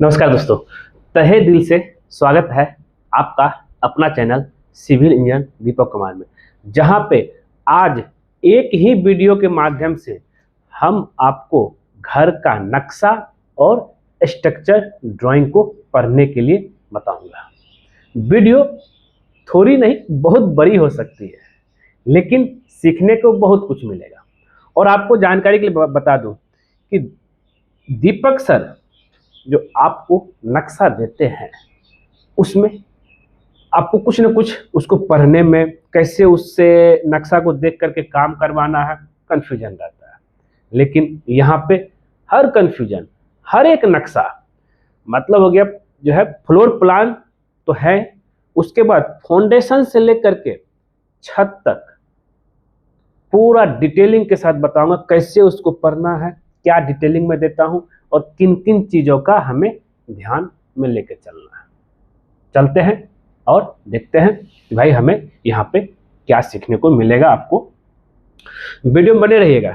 नमस्कार दोस्तों, तहे दिल से स्वागत है आपका अपना channel civil engineer Deepak Kumar में, जहां पे आज एक ही वीडियो के माध्यम से हम आपको घर का नक्शा और स्ट्रक्चर ड्राइंग को पढ़ने के लिए बताऊंगा। वीडियो थोड़ी नहीं बहुत बड़ी हो सकती है, लेकिन सीखने को बहुत कुछ मिलेगा। और आपको जानकारी के लिए बता दूं कि दीपक सर जो आपको नक्शा देते हैं उसमें आपको कुछ न कुछ उसको पढ़ने में, कैसे उससे नक्शा को देख करके काम करवाना है, कन्फ्यूजन रहता है। लेकिन यहाँ पे हर कन्फ्यूजन, हर एक नक्शा मतलब हो गया जो है फ्लोर प्लान तो है, उसके बाद फाउंडेशन से लेकर के छत तक पूरा डिटेलिंग के साथ बताऊंगा कैसे उसको पढ़ना है, क्या डिटेलिंग में देता हूं और किन किन चीज़ों का हमें ध्यान में लेकर चलना है। चलते हैं और देखते हैं कि भाई हमें यहाँ पे क्या सीखने को मिलेगा। आपको वीडियो में बने रहिएगा।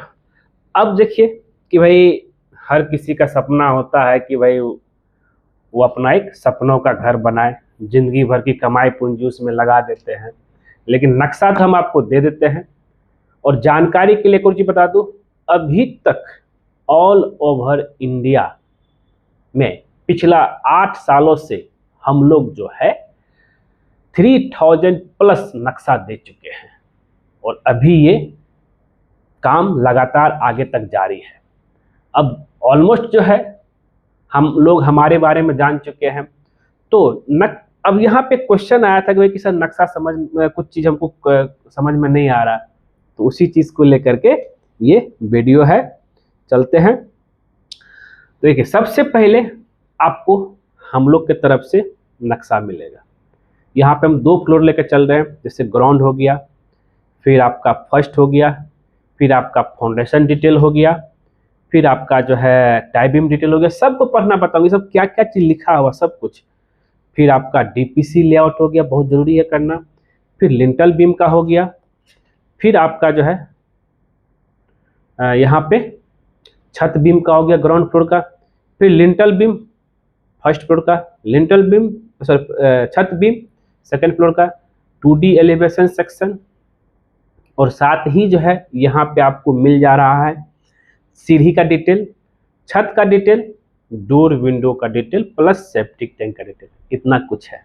अब देखिए कि भाई हर किसी का सपना होता है कि भाई वो अपना एक सपनों का घर बनाए, जिंदगी भर की कमाई पूंजी उसमें लगा देते हैं, लेकिन नक्शा तो हम आपको दे देते हैं। और जानकारी के लिए कुछ चीज बता दूं, अभी तक ऑल ओवर इंडिया में पिछला 8 सालों से हम लोग जो है 3000 प्लस नक्शा दे चुके हैं और अभी ये काम लगातार आगे तक जारी है। अब ऑलमोस्ट जो है हम लोग हमारे बारे में जान चुके हैं। तो अब यहाँ पे क्वेश्चन आया था कि भाई कि सर नक्शा कुछ चीज़ हमको समझ में नहीं आ रहा, तो उसी चीज़ को लेकर के ये वीडियो है। चलते हैं। तो देखिए, सबसे पहले आपको हम लोग के तरफ से नक्शा मिलेगा। यहाँ पे हम 2 फ्लोर लेकर चल रहे हैं, जैसे ग्राउंड हो गया, फिर आपका फर्स्ट हो गया, फिर आपका फाउंडेशन डिटेल हो गया, फिर आपका जो है टाई बीम डिटेल हो गया। सबको पढ़ना बताऊंगी, सब क्या क्या चीज़ लिखा हुआ सब कुछ। फिर आपका डीपीसी लेआउट हो गया, बहुत ज़रूरी है करना। फिर लिंटल बीम का हो गया। फिर आपका जो है यहाँ पे छत बीम का हो गया ग्राउंड फ्लोर का। फिर लिंटल बीम फर्स्ट फ्लोर का, लिंटल बीम छत बीम सेकंड फ्लोर का, 2D एलिवेशन सेक्शन। और साथ ही जो है यहाँ पे आपको मिल जा रहा है सीढ़ी का डिटेल, छत का डिटेल, डोर विंडो का डिटेल प्लस सेप्टिक टैंक का डिटेल। इतना कुछ है।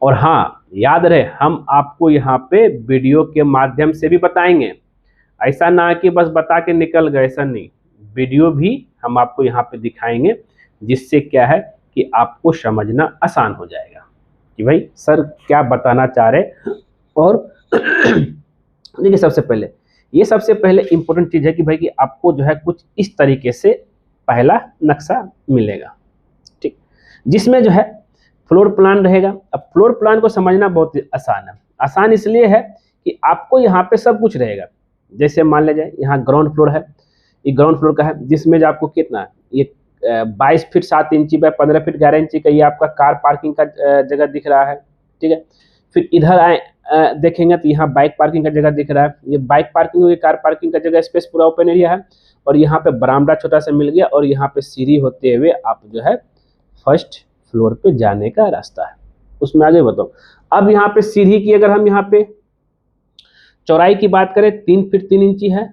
और हाँ, याद रहे हम आपको यहाँ पे वीडियो के माध्यम से भी बताएंगे। ऐसा ना कि बस बता के निकल गए, ऐसा नहीं। वीडियो भी हम आपको यहाँ पे दिखाएंगे, जिससे क्या है कि आपको समझना आसान हो जाएगा कि भाई सर क्या बताना चाह रहे। और देखिए, सबसे पहले इम्पोर्टेंट चीज़ है कि भाई कि आपको जो है कुछ इस तरीके से पहला नक्शा मिलेगा, ठीक, जिसमें जो है फ्लोर प्लान रहेगा। अब फ्लोर प्लान को समझना बहुत आसान है। आसान इसलिए है कि आपको यहाँ पे सब कुछ रहेगा। जैसे मान लीजिए यहाँ ग्राउंड फ्लोर है, ये ग्राउंड फ्लोर का है, जिसमें जो आपको कितना है, ये 22 फीट 7 इंची बाय 15 फीट 11 इंची का ये आपका कार पार्किंग का जगह दिख रहा है, ठीक है। फिर इधर आए देखेंगे तो यहाँ बाइक पार्किंग का जगह दिख रहा है। ये बाइक पार्किंग हुई, कार पार्किंग का जगह, स्पेस पूरा ओपन एरिया है। और यहाँ पे बरामदा छोटा सा मिल गया और यहाँ पे सीढ़ी होते हुए आप जो है फर्स्ट फ्लोर पे जाने का रास्ता है। उसमें आगे बताओ। अब यहाँ पे सीढ़ी की अगर हम यहाँ पे चौड़ाई की बात करें 3 फीट 3 इंची है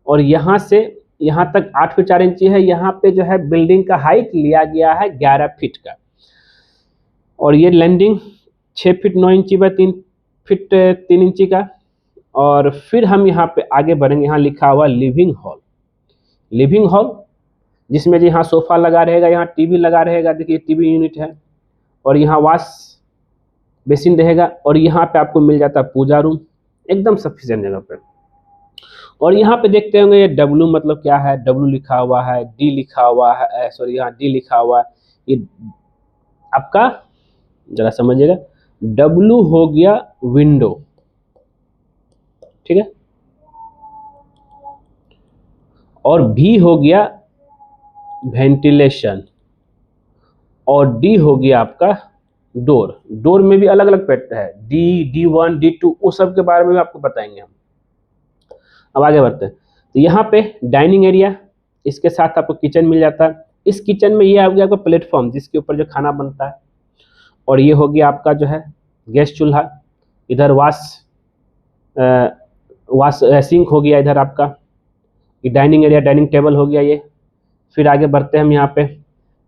और यहाँ से यहाँ तक 8 फीट 4 इंची है। यहाँ पे जो है बिल्डिंग का हाइट लिया गया है 11 फीट का और ये लैंडिंग 6 फीट 9 इंची बाय 3 फीट 3 इंची का। और फिर हम यहाँ पे आगे बढ़ेंगे, यहाँ लिखा हुआ लिविंग हॉल, लिविंग हॉल जिसमें जी यहाँ सोफा लगा रहेगा, यहाँ टीवी लगा रहेगा, देखिए टीवी यूनिट है। और यहाँ वॉश बेसिन रहेगा और यहाँ पे आपको मिल जाता है पूजा रूम, एकदम सफिशिएंट जगह पे। और यहाँ पे देखते होंगे ये W मतलब क्या है, W लिखा हुआ है, D लिखा हुआ है, सॉरी यहाँ D लिखा हुआ है। ये आपका जरा समझिएगा, W हो गया विंडो, ठीक है, और V हो गया वेंटिलेशन और D हो गया आपका डोर। डोर में भी अलग अलग पैटर्न है, D, D1, D2, वो सब के बारे में भी आपको बताएंगे हम। अब आगे बढ़ते हैं। तो यहाँ पे डाइनिंग एरिया, इसके साथ आपको किचन मिल जाता है। इस किचन में ये आ गया आपका प्लेटफॉर्म जिसके ऊपर जो खाना बनता है, और ये हो गया आपका जो है गैस चूल्हा। इधर वाश सिंक हो गया इधर आपका, ये डाइनिंग एरिया, डाइनिंग टेबल हो गया ये। फिर आगे बढ़ते हैं हम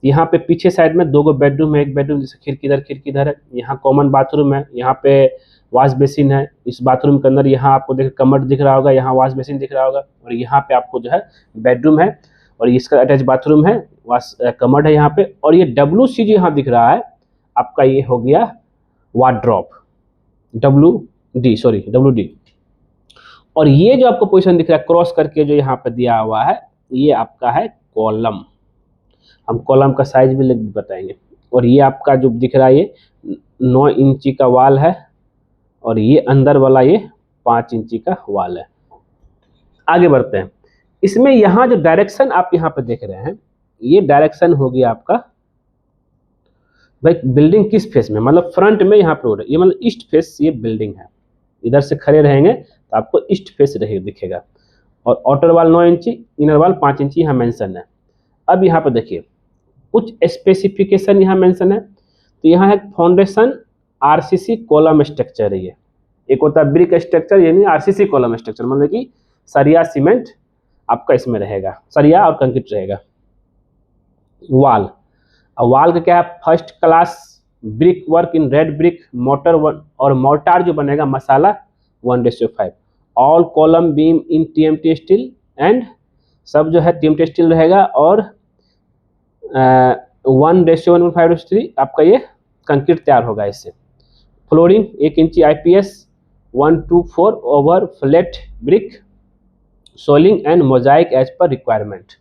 यहाँ पे पीछे साइड में 2 बेडरूम है, एक बेडरूम जैसे खिड़की इधर है, यहाँ कॉमन बाथरूम है, यहाँ पे वॉश बेसिन है। इस बाथरूम के अंदर यहाँ आपको देख कमोड दिख रहा होगा, यहाँ वॉश बेसिन दिख रहा होगा, और यहाँ पे आपको जो है बेडरूम है और इसका अटैच बाथरूम है, वॉश कमोड है यहाँ पे। और ये WC जो यहाँ दिख रहा है आपका, ये हो गया वार्डरोब, WD। और ये जो आपको पोजीशन दिख रहा है क्रॉस करके जो यहाँ पे दिया हुआ है, ये आपका है कॉलम। हम कॉलम का साइज भी बताएंगे। और ये आपका जो दिख रहा है ये 9 इंची का वाल है, और ये अंदर वाला ये 5 इंची का वाल है। आगे बढ़ते हैं। इसमें यहाँ जो डायरेक्शन आप यहाँ पे देख रहे हैं, ये डायरेक्शन हो गया आपका भाई बिल्डिंग किस फेस में, मतलब फ्रंट में यहाँ पे रोड है, ये मतलब ईस्ट फेस ये बिल्डिंग है। इधर से खड़े रहेंगे तो आपको ईस्ट फेस दिखेगा। और आउटर वाल 9 इंची, इनर वाल 5 इंची यहाँ मेंशन है। अब यहाँ पे देखिए कुछ स्पेसिफिकेशन यहाँ मेंशन है। तो यहाँ है फाउंडेशन RCC कॉलम स्ट्रक्चर है। ये एक होता है ब्रिक स्ट्रक्चर, यानी RCC कॉलम स्ट्रक्चर, मतलब कि सरिया सीमेंट आपका इसमें रहेगा, सरिया और कंक्रीट रहेगा। वाल का क्या है, first class brick work in red brick motor और मोर्टार जो बनेगा मसाला 1:5। All column beam in TMT steel and सब जो है TMT स्टील रहेगा, और 1:1.5:3 आपका ये कंक्रीट तैयार होगा इससे। फ्लोरिंग 1 इंची IPS 1:4 over flat brick soling and mosaic as per requirement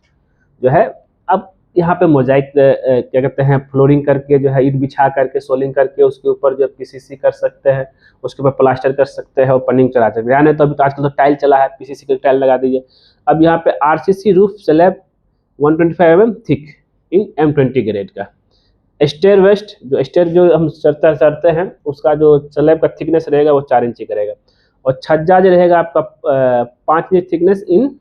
जो है। अब यहाँ पे मोजाइक क्या कहते हैं, फ्लोरिंग करके जो है ईंट बिछा करके सोलिंग करके उसके ऊपर जो PCC कर सकते हैं, उसके ऊपर प्लास्टर कर सकते हैं और पनिंग चला सकते हैं। तो अभी तो आजकल तो टाइल चला है, PCC की टाइल लगा दीजिए। अब यहाँ पे RCC roof slab 125 mm thick in M20 grade का। स्टेयर वेस्ट जो हम चढ़ते हैं उसका जो स्लैब का थिकनेस रहेगा वो 4 इंची का रहेगा। और छज्जा जो रहेगा आपका 5 इंच थिकनेस इन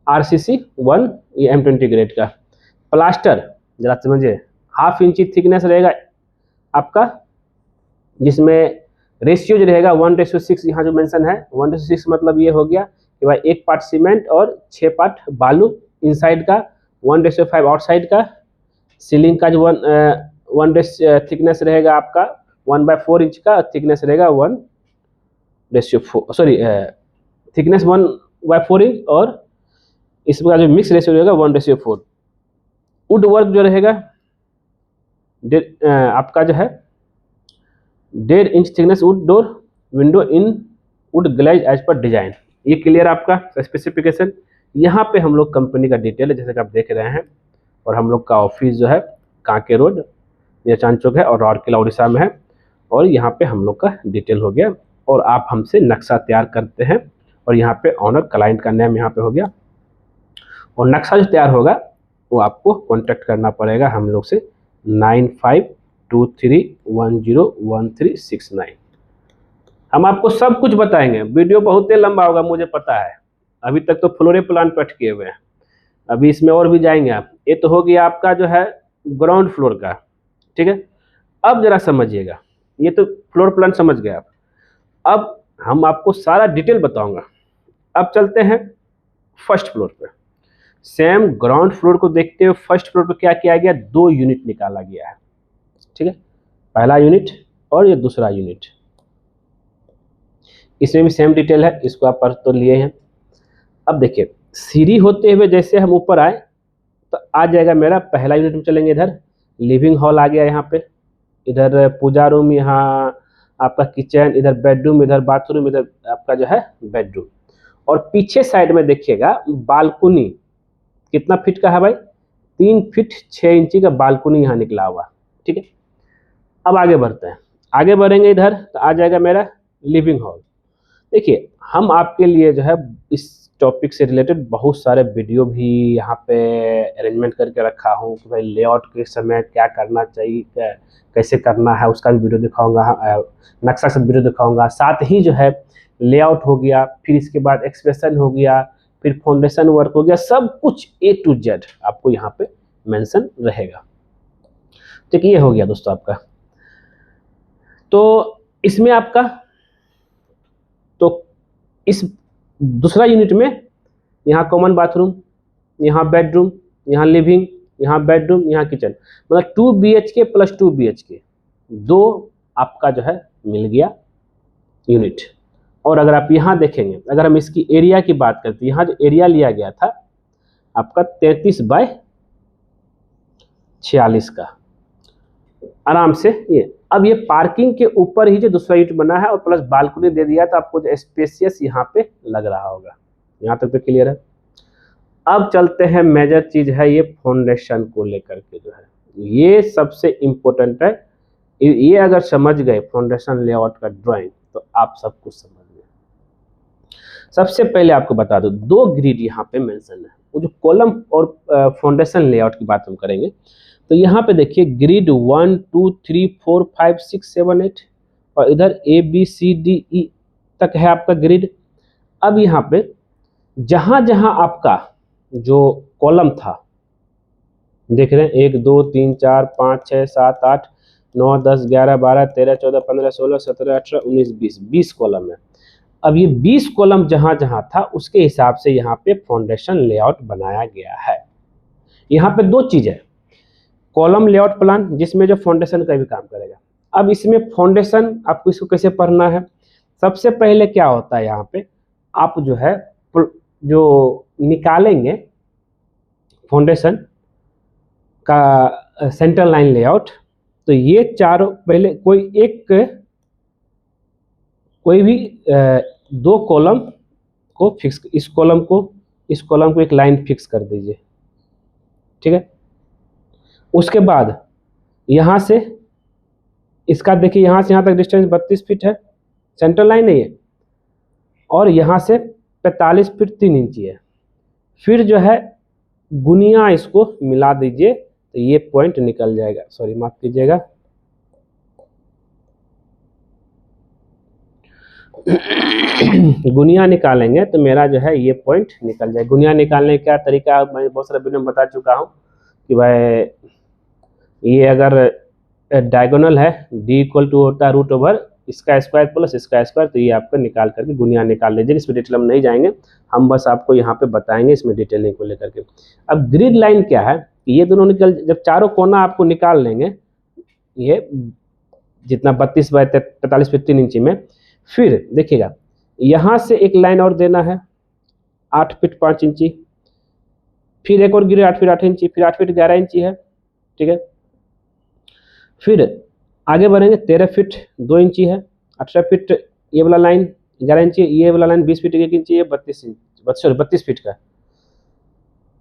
RCC 1 ये M20 ग्रेड का। प्लास्टर जरा समझिए 1/2 इंची थिकनेस रहेगा आपका, जिसमें रेशियो जो रहेगा 1:6। यहाँ जो मेंशन है 1:6 मतलब ये हो गया कि भाई 1 पार्ट सीमेंट और 6 पार्ट बालू इनसाइड का, 1:5 आउटसाइड का। सीलिंग का जो 1 थिकनेस रहेगा आपका 1/4 इंच का, थिकनेस रहेगा 1:4 थिकनेस 1/4 इंच, और इसका जो मिक्स रेशियो रहेगा 1:4। वुड वर्क जो रहेगा आपका जो है 1.5 inch thickness wood door window in wood glaze as per design. ये क्लियर आपका स्पेसिफिकेशन। यहाँ पे हम लोग कंपनी का डिटेल है जैसे कि आप देख रहे हैं, और हम लोग का ऑफिस जो है कांके रोड या चांदचौक है और राउरकेला उड़ीसा में है। और यहाँ पे हम लोग का डिटेल हो गया, और आप हमसे नक्शा तैयार करते हैं, और यहाँ पे ऑनर क्लाइंट का नेम यहाँ पे हो गया। और नक्शा जो तैयार होगा वो आपको कॉन्टेक्ट करना पड़ेगा हम लोग से 9523101369। हम आपको सब कुछ बताएंगे। वीडियो बहुत ही लंबा होगा मुझे पता है, अभी तक तो फ्लोरे प्लान पे अटके हुए हैं, अभी इसमें और भी जाएंगे आप। ये तो हो गया आपका जो है ग्राउंड फ्लोर का, ठीक है। अब जरा समझिएगा, ये तो फ्लोर प्लान समझ गए आप। अब हम आपको सारा डिटेल बताऊंगा। अब चलते हैं फर्स्ट फ्लोर पे। सेम ग्राउंड फ्लोर को देखते हुए फर्स्ट फ्लोर पे क्या किया गया, 2 यूनिट निकाला गया है, ठीक है। पहला यूनिट और ये दूसरा यूनिट, इसमें भी सेम डिटेल है, इसको आप पढ़ तो लिए हैं। अब देखिए सीढ़ी होते हुए जैसे हम ऊपर आए तो आ जाएगा मेरा पहला यूनिट में चलेंगे, इधर लिविंग हॉल आ गया, यहाँ पे इधर पूजा रूम, यहाँ आपका किचन, इधर बेडरूम, इधर बाथरूम, इधर आपका जो है बेडरूम। और पीछे साइड में देखिएगा बालकुनी कितना फीट का है भाई, 3 फीट 6 इंची का बालकुनी यहाँ निकला हुआ, ठीक है। अब आगे बढ़ते हैं, आगे बढ़ेंगे इधर तो आ जाएगा मेरा लिविंग हॉल। देखिए हम आपके लिए जो है इस टॉपिक से रिलेटेड बहुत सारे वीडियो भी यहाँ पे अरेंजमेंट करके रखा हूँ कि भाई लेआउट के समय क्या करना चाहिए, कैसे करना है, उसका भी वीडियो दिखाऊंगा, नक्शा से वीडियो दिखाऊंगा। साथ ही जो है लेआउट हो गया, फिर इसके बाद एक्सप्रेशन हो गया, फिर फाउंडेशन वर्क हो गया, सब कुछ A to Z आपको यहाँ पे मेंशन रहेगा। ठीक, ये हो गया दोस्तों आपका। तो इसमें आपका, तो इस दूसरा यूनिट में यहाँ कॉमन बाथरूम, यहाँ बेडरूम, यहाँ लिविंग, यहाँ बेडरूम, यहाँ किचन, मतलब 2 BHK प्लस 2 BHK, 2 आपका जो है मिल गया यूनिट। और अगर आप यहाँ देखेंगे, अगर हम इसकी एरिया की बात करते हैं, यहाँ जो एरिया लिया गया था आपका 33/46 का, आराम से ये। अब ये पार्किंग के ऊपर ही जो दूसरा यूनिट बना है और प्लस बालकनी दे दिया, तो आपको जो स्पेसियस यहाँ पे लग रहा होगा। यहाँ तक तो क्लियर है। अब चलते हैं, मेजर चीज है ये फाउंडेशन को लेकर के जो है, ये सबसे इम्पोर्टेंट है। ये अगर समझ गए फाउंडेशन लेआउट का ड्राइंग, तो आप सब कुछ समझ गए। सबसे पहले आपको बता दो, 2 ग्रिड यहाँ पे मेंशन है। वो जो कॉलम और फाउंडेशन लेआउट की बात हम करेंगे, तो यहाँ पे देखिए ग्रिड 1 2 3 4 5 6 7 8 और इधर ABCDE तक है आपका ग्रिड। अब यहाँ पे जहां जहां आपका जो कॉलम था, देख रहे हैं 1 2 3 4 5 6 7 8 9 10 11 12 13 14 15 16 17 18 19 20 कॉलम है। अब ये 20 कॉलम जहां जहां था, उसके हिसाब से यहाँ पे फाउंडेशन लेआउट बनाया गया है। यहाँ पे 2 चीज है, कॉलम लेआउट प्लान जिसमें जो फाउंडेशन का भी काम करेगा। अब इसमें फाउंडेशन आपको इसको कैसे पढ़ना है, सबसे पहले क्या होता है, यहाँ पे आप जो है जो निकालेंगे फाउंडेशन का सेंटर लाइन लेआउट, तो ये चारों पहले कोई भी 2 कॉलम को फिक्स, इस कॉलम को एक लाइन फिक्स कर दीजिए। ठीक है, उसके बाद यहाँ से इसका देखिए, यहाँ से यहाँ तक डिस्टेंस 32 फीट है, सेंटर लाइन है ये, और यहाँ से 45 फीट 3 इंची है। फिर जो है गुनिया इसको मिला दीजिए, तो ये पॉइंट निकल जाएगा। सॉरी, माफ कीजिएगा, गुनिया निकालेंगे तो मेरा जो है ये पॉइंट निकल जाए। गुनिया निकालने का तरीका मैं बहुत सारे वीडियो में बता चुका हूँ कि भाई ये अगर डायगोनल है, D इक्वल टू होता है रूट ओवर इसका स्क्वायर प्लस इसका स्क्वायर, तो ये आपको निकाल करके गुनिया निकाल लीजिए। इसमें डिटेल हम नहीं जाएंगे, हम बस आपको यहाँ पे बताएंगे इसमें डिटेलिंग को लेकर के। अब ग्रिड लाइन क्या है, ये दोनों निकल, जब चारों कोना आपको निकाल लेंगे, ये जितना 32 बाय 45 फीट 3 इंची में, फिर देखिएगा यहाँ से एक लाइन और देना है 8 फीट 5 इंची, फिर एक और ग्रिड 8 फीट 8 इंची, फिर 8 फीट 11 इंची है। ठीक है, फिर आगे बढ़ेंगे, 13 फीट 2 इंची है, 18 फीट ये वाला लाइन 11 इंची, ये वाला लाइन 20 फीट 1 इंची है, 32 फीट का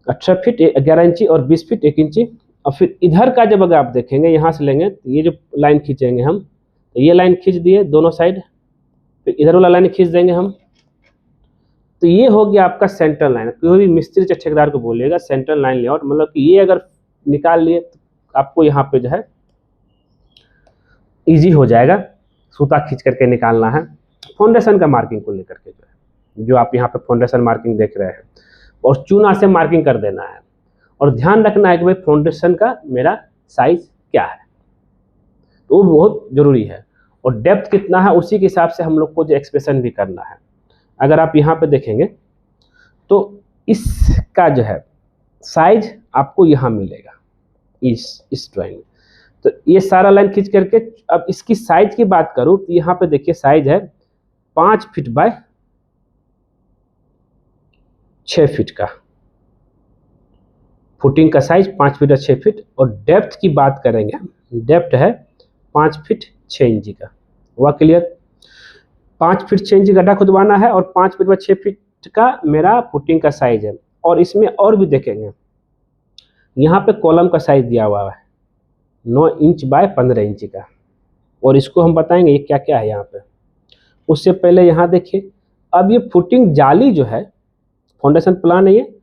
18 फीट 11 इंची और 20 फीट 1 इंची। और फिर इधर का जब अगर आप देखेंगे, यहाँ से लेंगे तो ये जो लाइन खींचेंगे हम, तो ये लाइन खींच दिए दोनों साइड, फिर इधर वाला लाइन खींच देंगे हम, तो ये हो गया आपका सेंट्रल लाइन। कोई भी मिस्त्री या ठेकेदार को बोलिएगा सेंट्रल लाइन लेआउट, मतलब कि ये अगर निकाल लिए तो आपको यहाँ पे जो है इजी हो जाएगा, सूता खींच करके निकालना है। फाउंडेशन का मार्किंग को लेकर के जो आप यहाँ पे फाउंडेशन मार्किंग देख रहे हैं, और चूना से मार्किंग कर देना है। और ध्यान रखना है कि भाई फाउंडेशन का मेरा साइज क्या है, तो वो बहुत जरूरी है। और डेप्थ कितना है, उसी के हिसाब से हम लोग को जो एक्सप्रेशन भी करना है। अगर आप यहाँ पे देखेंगे तो इसका जो है साइज आपको यहाँ मिलेगा इस ड्राइंग में। तो ये सारा लाइन खींच करके, अब इसकी साइज की बात करूं तो यहाँ पे देखिए साइज है 5 फीट बाय 6 फीट का, फुटिंग का साइज 5 फीट और 6 फीट। और डेप्थ की बात करेंगे, डेप्थ है 5 फीट 6 इंची का। हुआ क्लियर? 5 फीट 6 इंची गड्ढा खुदवाना है और 5 फीट बाय 6 फीट का मेरा फुटिंग का साइज है। और इसमें और भी देखेंगे, यहाँ पे कॉलम का साइज दिया हुआ है 9 इंच बाय 15 इंची का, और इसको हम बताएंगे ये क्या क्या है यहाँ पे। उससे पहले यहाँ देखिए, अब ये फुटिंग जाली जो है, फाउंडेशन प्लान है ये,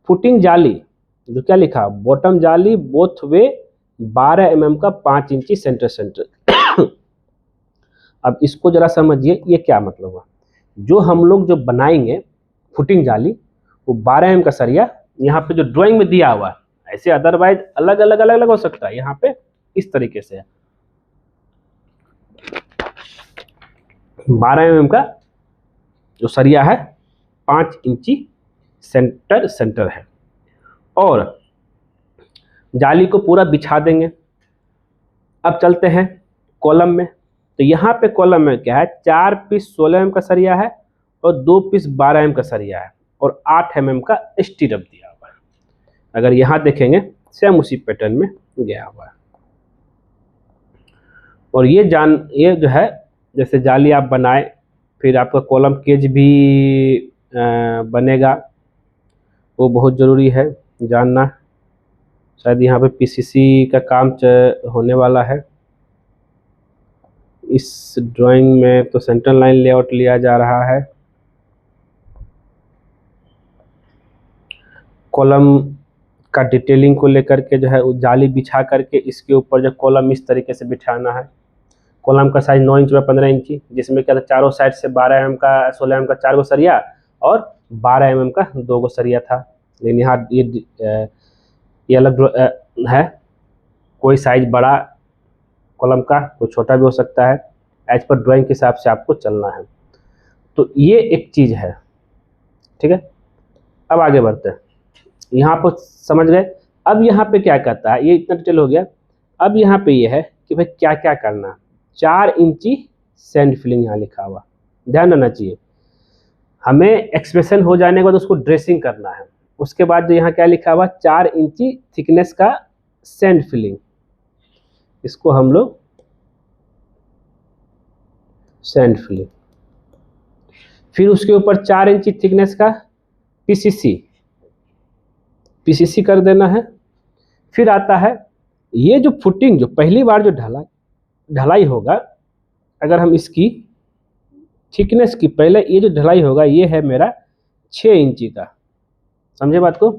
फुटिंग जाली जो क्या लिखा, बॉटम जाली बोथ वे 12 mm का 5 इंची सेंटर। अब इसको जरा समझिए, ये क्या मतलब हुआ। जो हम लोग जो बनाएंगे फुटिंग जाली, वो 12 mm का सरिया यहाँ पे जो ड्राइंग में दिया हुआ है ऐसे अदरवाइज अलग अलग अलग अलग हो सकता है। यहाँ पे इस तरीके से है। 12 mm का जो सरिया है 5 इंची सेंटर है और जाली को पूरा बिछा देंगे। अब चलते हैं कॉलम में। तो यहाँ पे कॉलम में क्या है, 4 पीस 16 mm का सरिया है और 2 पीस 12 mm का सरिया है और 8 mm का स्टीरअप दिया हुआ है। अगर यहाँ देखेंगे सेम उसी पैटर्न में गया हुआ है। और ये जो है जैसे जाली आप बनाए फिर आपका कॉलम केज भी बनेगा, वो बहुत ज़रूरी है जानना। शायद यहाँ पे पीसीसी का काम होने वाला है। इस ड्राइंग में तो सेंट्रल लाइन लेआउट लिया जा रहा है। कॉलम का डिटेलिंग को लेकर के जो है जाली बिछा करके इसके ऊपर जो कॉलम इस तरीके से बिठाना है। कॉलम का साइज 9 इंच बाय 15 इंची, जिसमें क्या था चारों साइड से 12 mm का 16 mm का 4 गो सरिया और 12 mm का 2 गो सरिया था। लेकिन यहाँ ये अलग है, कोई साइज बड़ा कॉलम का कोई छोटा भी हो सकता है। एज पर ड्राइंग के हिसाब से आपको चलना है। तो ये एक चीज़ है, ठीक है। अब आगे बढ़ते हैं। यहाँ पर समझ गए। अब यहाँ पे क्या कहता है, ये इतना डिटेल हो गया। अब यहाँ पे ये है कि भाई क्या क्या करना है। 4 इंची सैंड फिलिंग यहाँ लिखा हुआ, ध्यान देना चाहिए। हमें एक्सप्रेशन हो जाने के बाद उसको ड्रेसिंग करना है। उसके बाद जो यहाँ क्या लिखा हुआ, 4 इंची थिकनेस का सैंड फिलिंग, इसको हम लोग सैंड फिलिंग। फिर उसके ऊपर 4 इंची थिकनेस का पीसीसी कर देना है। फिर आता है ये जो फुटिंग, जो पहली बार जो ढलाई होगा, अगर हम इसकी थिकनेस की पहले ये जो ढलाई होगा ये है मेरा 6 इंची का, समझे बात को।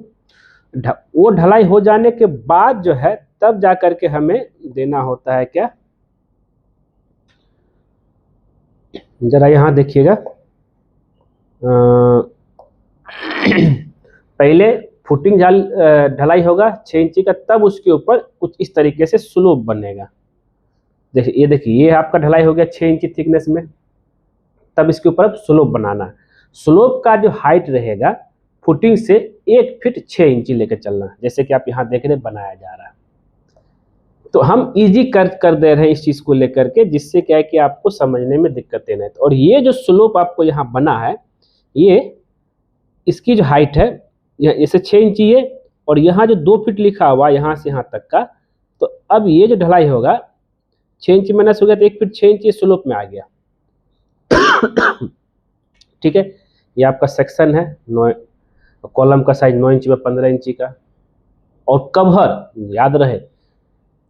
वो ढलाई हो जाने के बाद जो है तब जा करके हमें देना होता है क्या, जरा यहाँ देखिएगा। पहले फुटिंग ढलाई होगा 6 इंची का, तब उसके ऊपर कुछ इस तरीके से स्लोप बनेगा। देखिए ये आपका ढलाई हो गया 6 इंची थिकनेस में, तब इसके ऊपर अब स्लोप बनाना है। स्लोप का जो हाइट रहेगा फुटिंग से 1 फीट 6 इंची लेकर चलना है, जैसे कि आप यहाँ देख रहे बनाया जा रहा है। तो हम इजी कर दे रहे हैं इस चीज़ को लेकर के, जिससे क्या है कि आपको समझने में दिक्कतें नहीं। और ये जो स्लोप आपको यहाँ बना है, ये इसकी जो हाइट है जैसे 6 इंची है और यहाँ जो 2 फीट लिखा हुआ यहाँ से यहाँ तक का, तो अब ये जो ढलाई होगा 6 इंची माइनस हो गया तो 1 फीट 6 इंची स्लोप में आ गया। ठीक है, ये आपका सेक्शन है। कॉलम का साइज 9 इंची बाय 15 इंची का। और कवर याद रहे,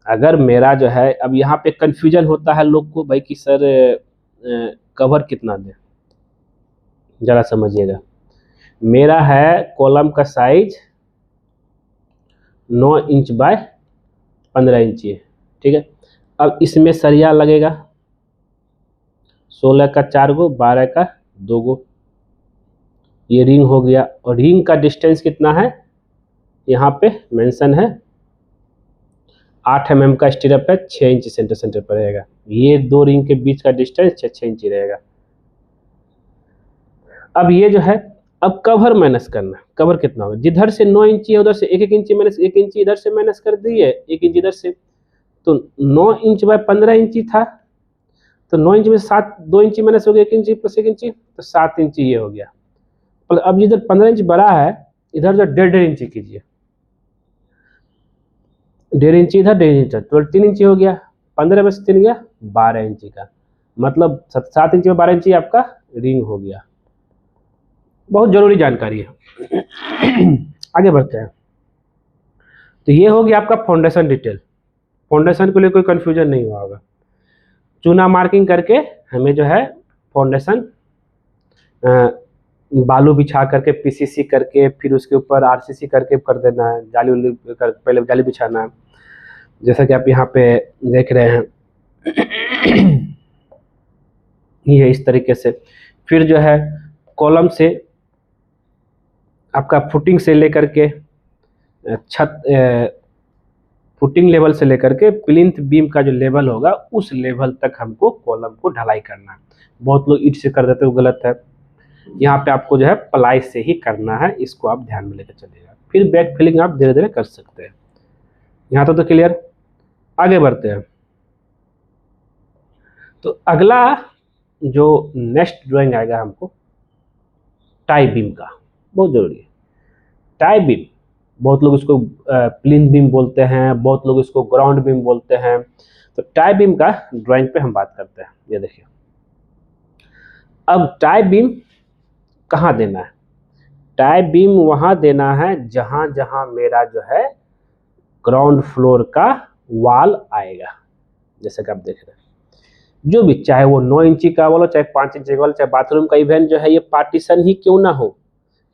अगर मेरा जो है, अब यहाँ पे कंफ्यूजन होता है लोग को भाई कि सर कवर कितना दें, जरा समझिएगा। मेरा है कॉलम का साइज 9 इंच बाय 15 इंची है, ठीक है। अब इसमें सरिया लगेगा 16 का 4 गो, 12 का 2 गो, ये रिंग हो गया। और रिंग का डिस्टेंस कितना है यहाँ पे मेंशन है, 8 mm का स्टीरअप है, 6 इंच सेंटर पर रहेगा। ये 2 रिंग के बीच का डिस्टेंस 6 इंची रहेगा। अब ये जो है, अब कवर माइनस करना। कवर कितना होगा, जिधर से 9 इंची है उधर से 1 इंची माइनस 1 इंची इधर से माइनस कर दिए, 1 इंच इधर से। तो 9 इंच बाय 15 इंची था, तो 9 इंच में 2 इंची माइनस हो गया 1 इंची प्लस 1 इंची, तो 7 इंची ये हो गया। अब जिधर 15 इंच बड़ा है इधर जो 1.5 इंची कीजिए, 1.5 इंची इधर 1.5 इंची, तो 3 इंची हो गया। 15 में से 3 गया 12 इंची का, मतलब 7 इंची में 12 इंची आपका रिंग हो गया। बहुत जरूरी जानकारी है। आगे बढ़ते हैं। तो ये हो गया आपका फाउंडेशन डिटेल। फाउंडेशन के लिए कोई कंफ्यूजन नहीं हुआ होगा। चूना मार्किंग करके हमें जो है फाउंडेशन बालू बिछा करके पीसीसी करके फिर उसके ऊपर आरसीसी करके कर देना है। पहले जाली बिछाना है, जैसा कि आप यहाँ पे देख रहे हैं। ये इस तरीके से फिर जो है कॉलम से आपका फुटिंग से लेकर के छत फुटिंग लेवल से लेकर के प्लिंथ बीम का जो लेवल होगा उस लेवल तक हमको कॉलम को ढलाई करना है। बहुत लोग ईंट से कर देते हैं, वो गलत है। यहाँ पे आपको जो है प्लाई से ही करना है, इसको आप ध्यान में लेकर चलिएगा। फिर बैक फिलिंग आप धीरे धीरे कर सकते हैं। यहाँ तो क्लियर। आगे बढ़ते हैं। तो अगला जो नेक्स्ट ड्राइंग आएगा हमको टाई बीम का, बहुत जरूरी है। टाई बीम, बहुत लोग इसको प्लिंथ बीम बोलते हैं, बहुत लोग इसको ग्राउंड बीम बोलते हैं। तो टाई बीम का ड्राइंग पे हम बात करते हैं। ये देखिए, अब टाई बीम कहाँ देना है? टाई बीम वहां देना है जहां जहां मेरा जो है ग्राउंड फ्लोर का वॉल आएगा। जैसे कि आप देख रहे हैं, जो भी, चाहे वो 9 इंची का वॉल हो, चाहे 5 इंची का वॉल, चाहे बाथरूम का इवेंट जो है ये पार्टीशन ही क्यों ना हो,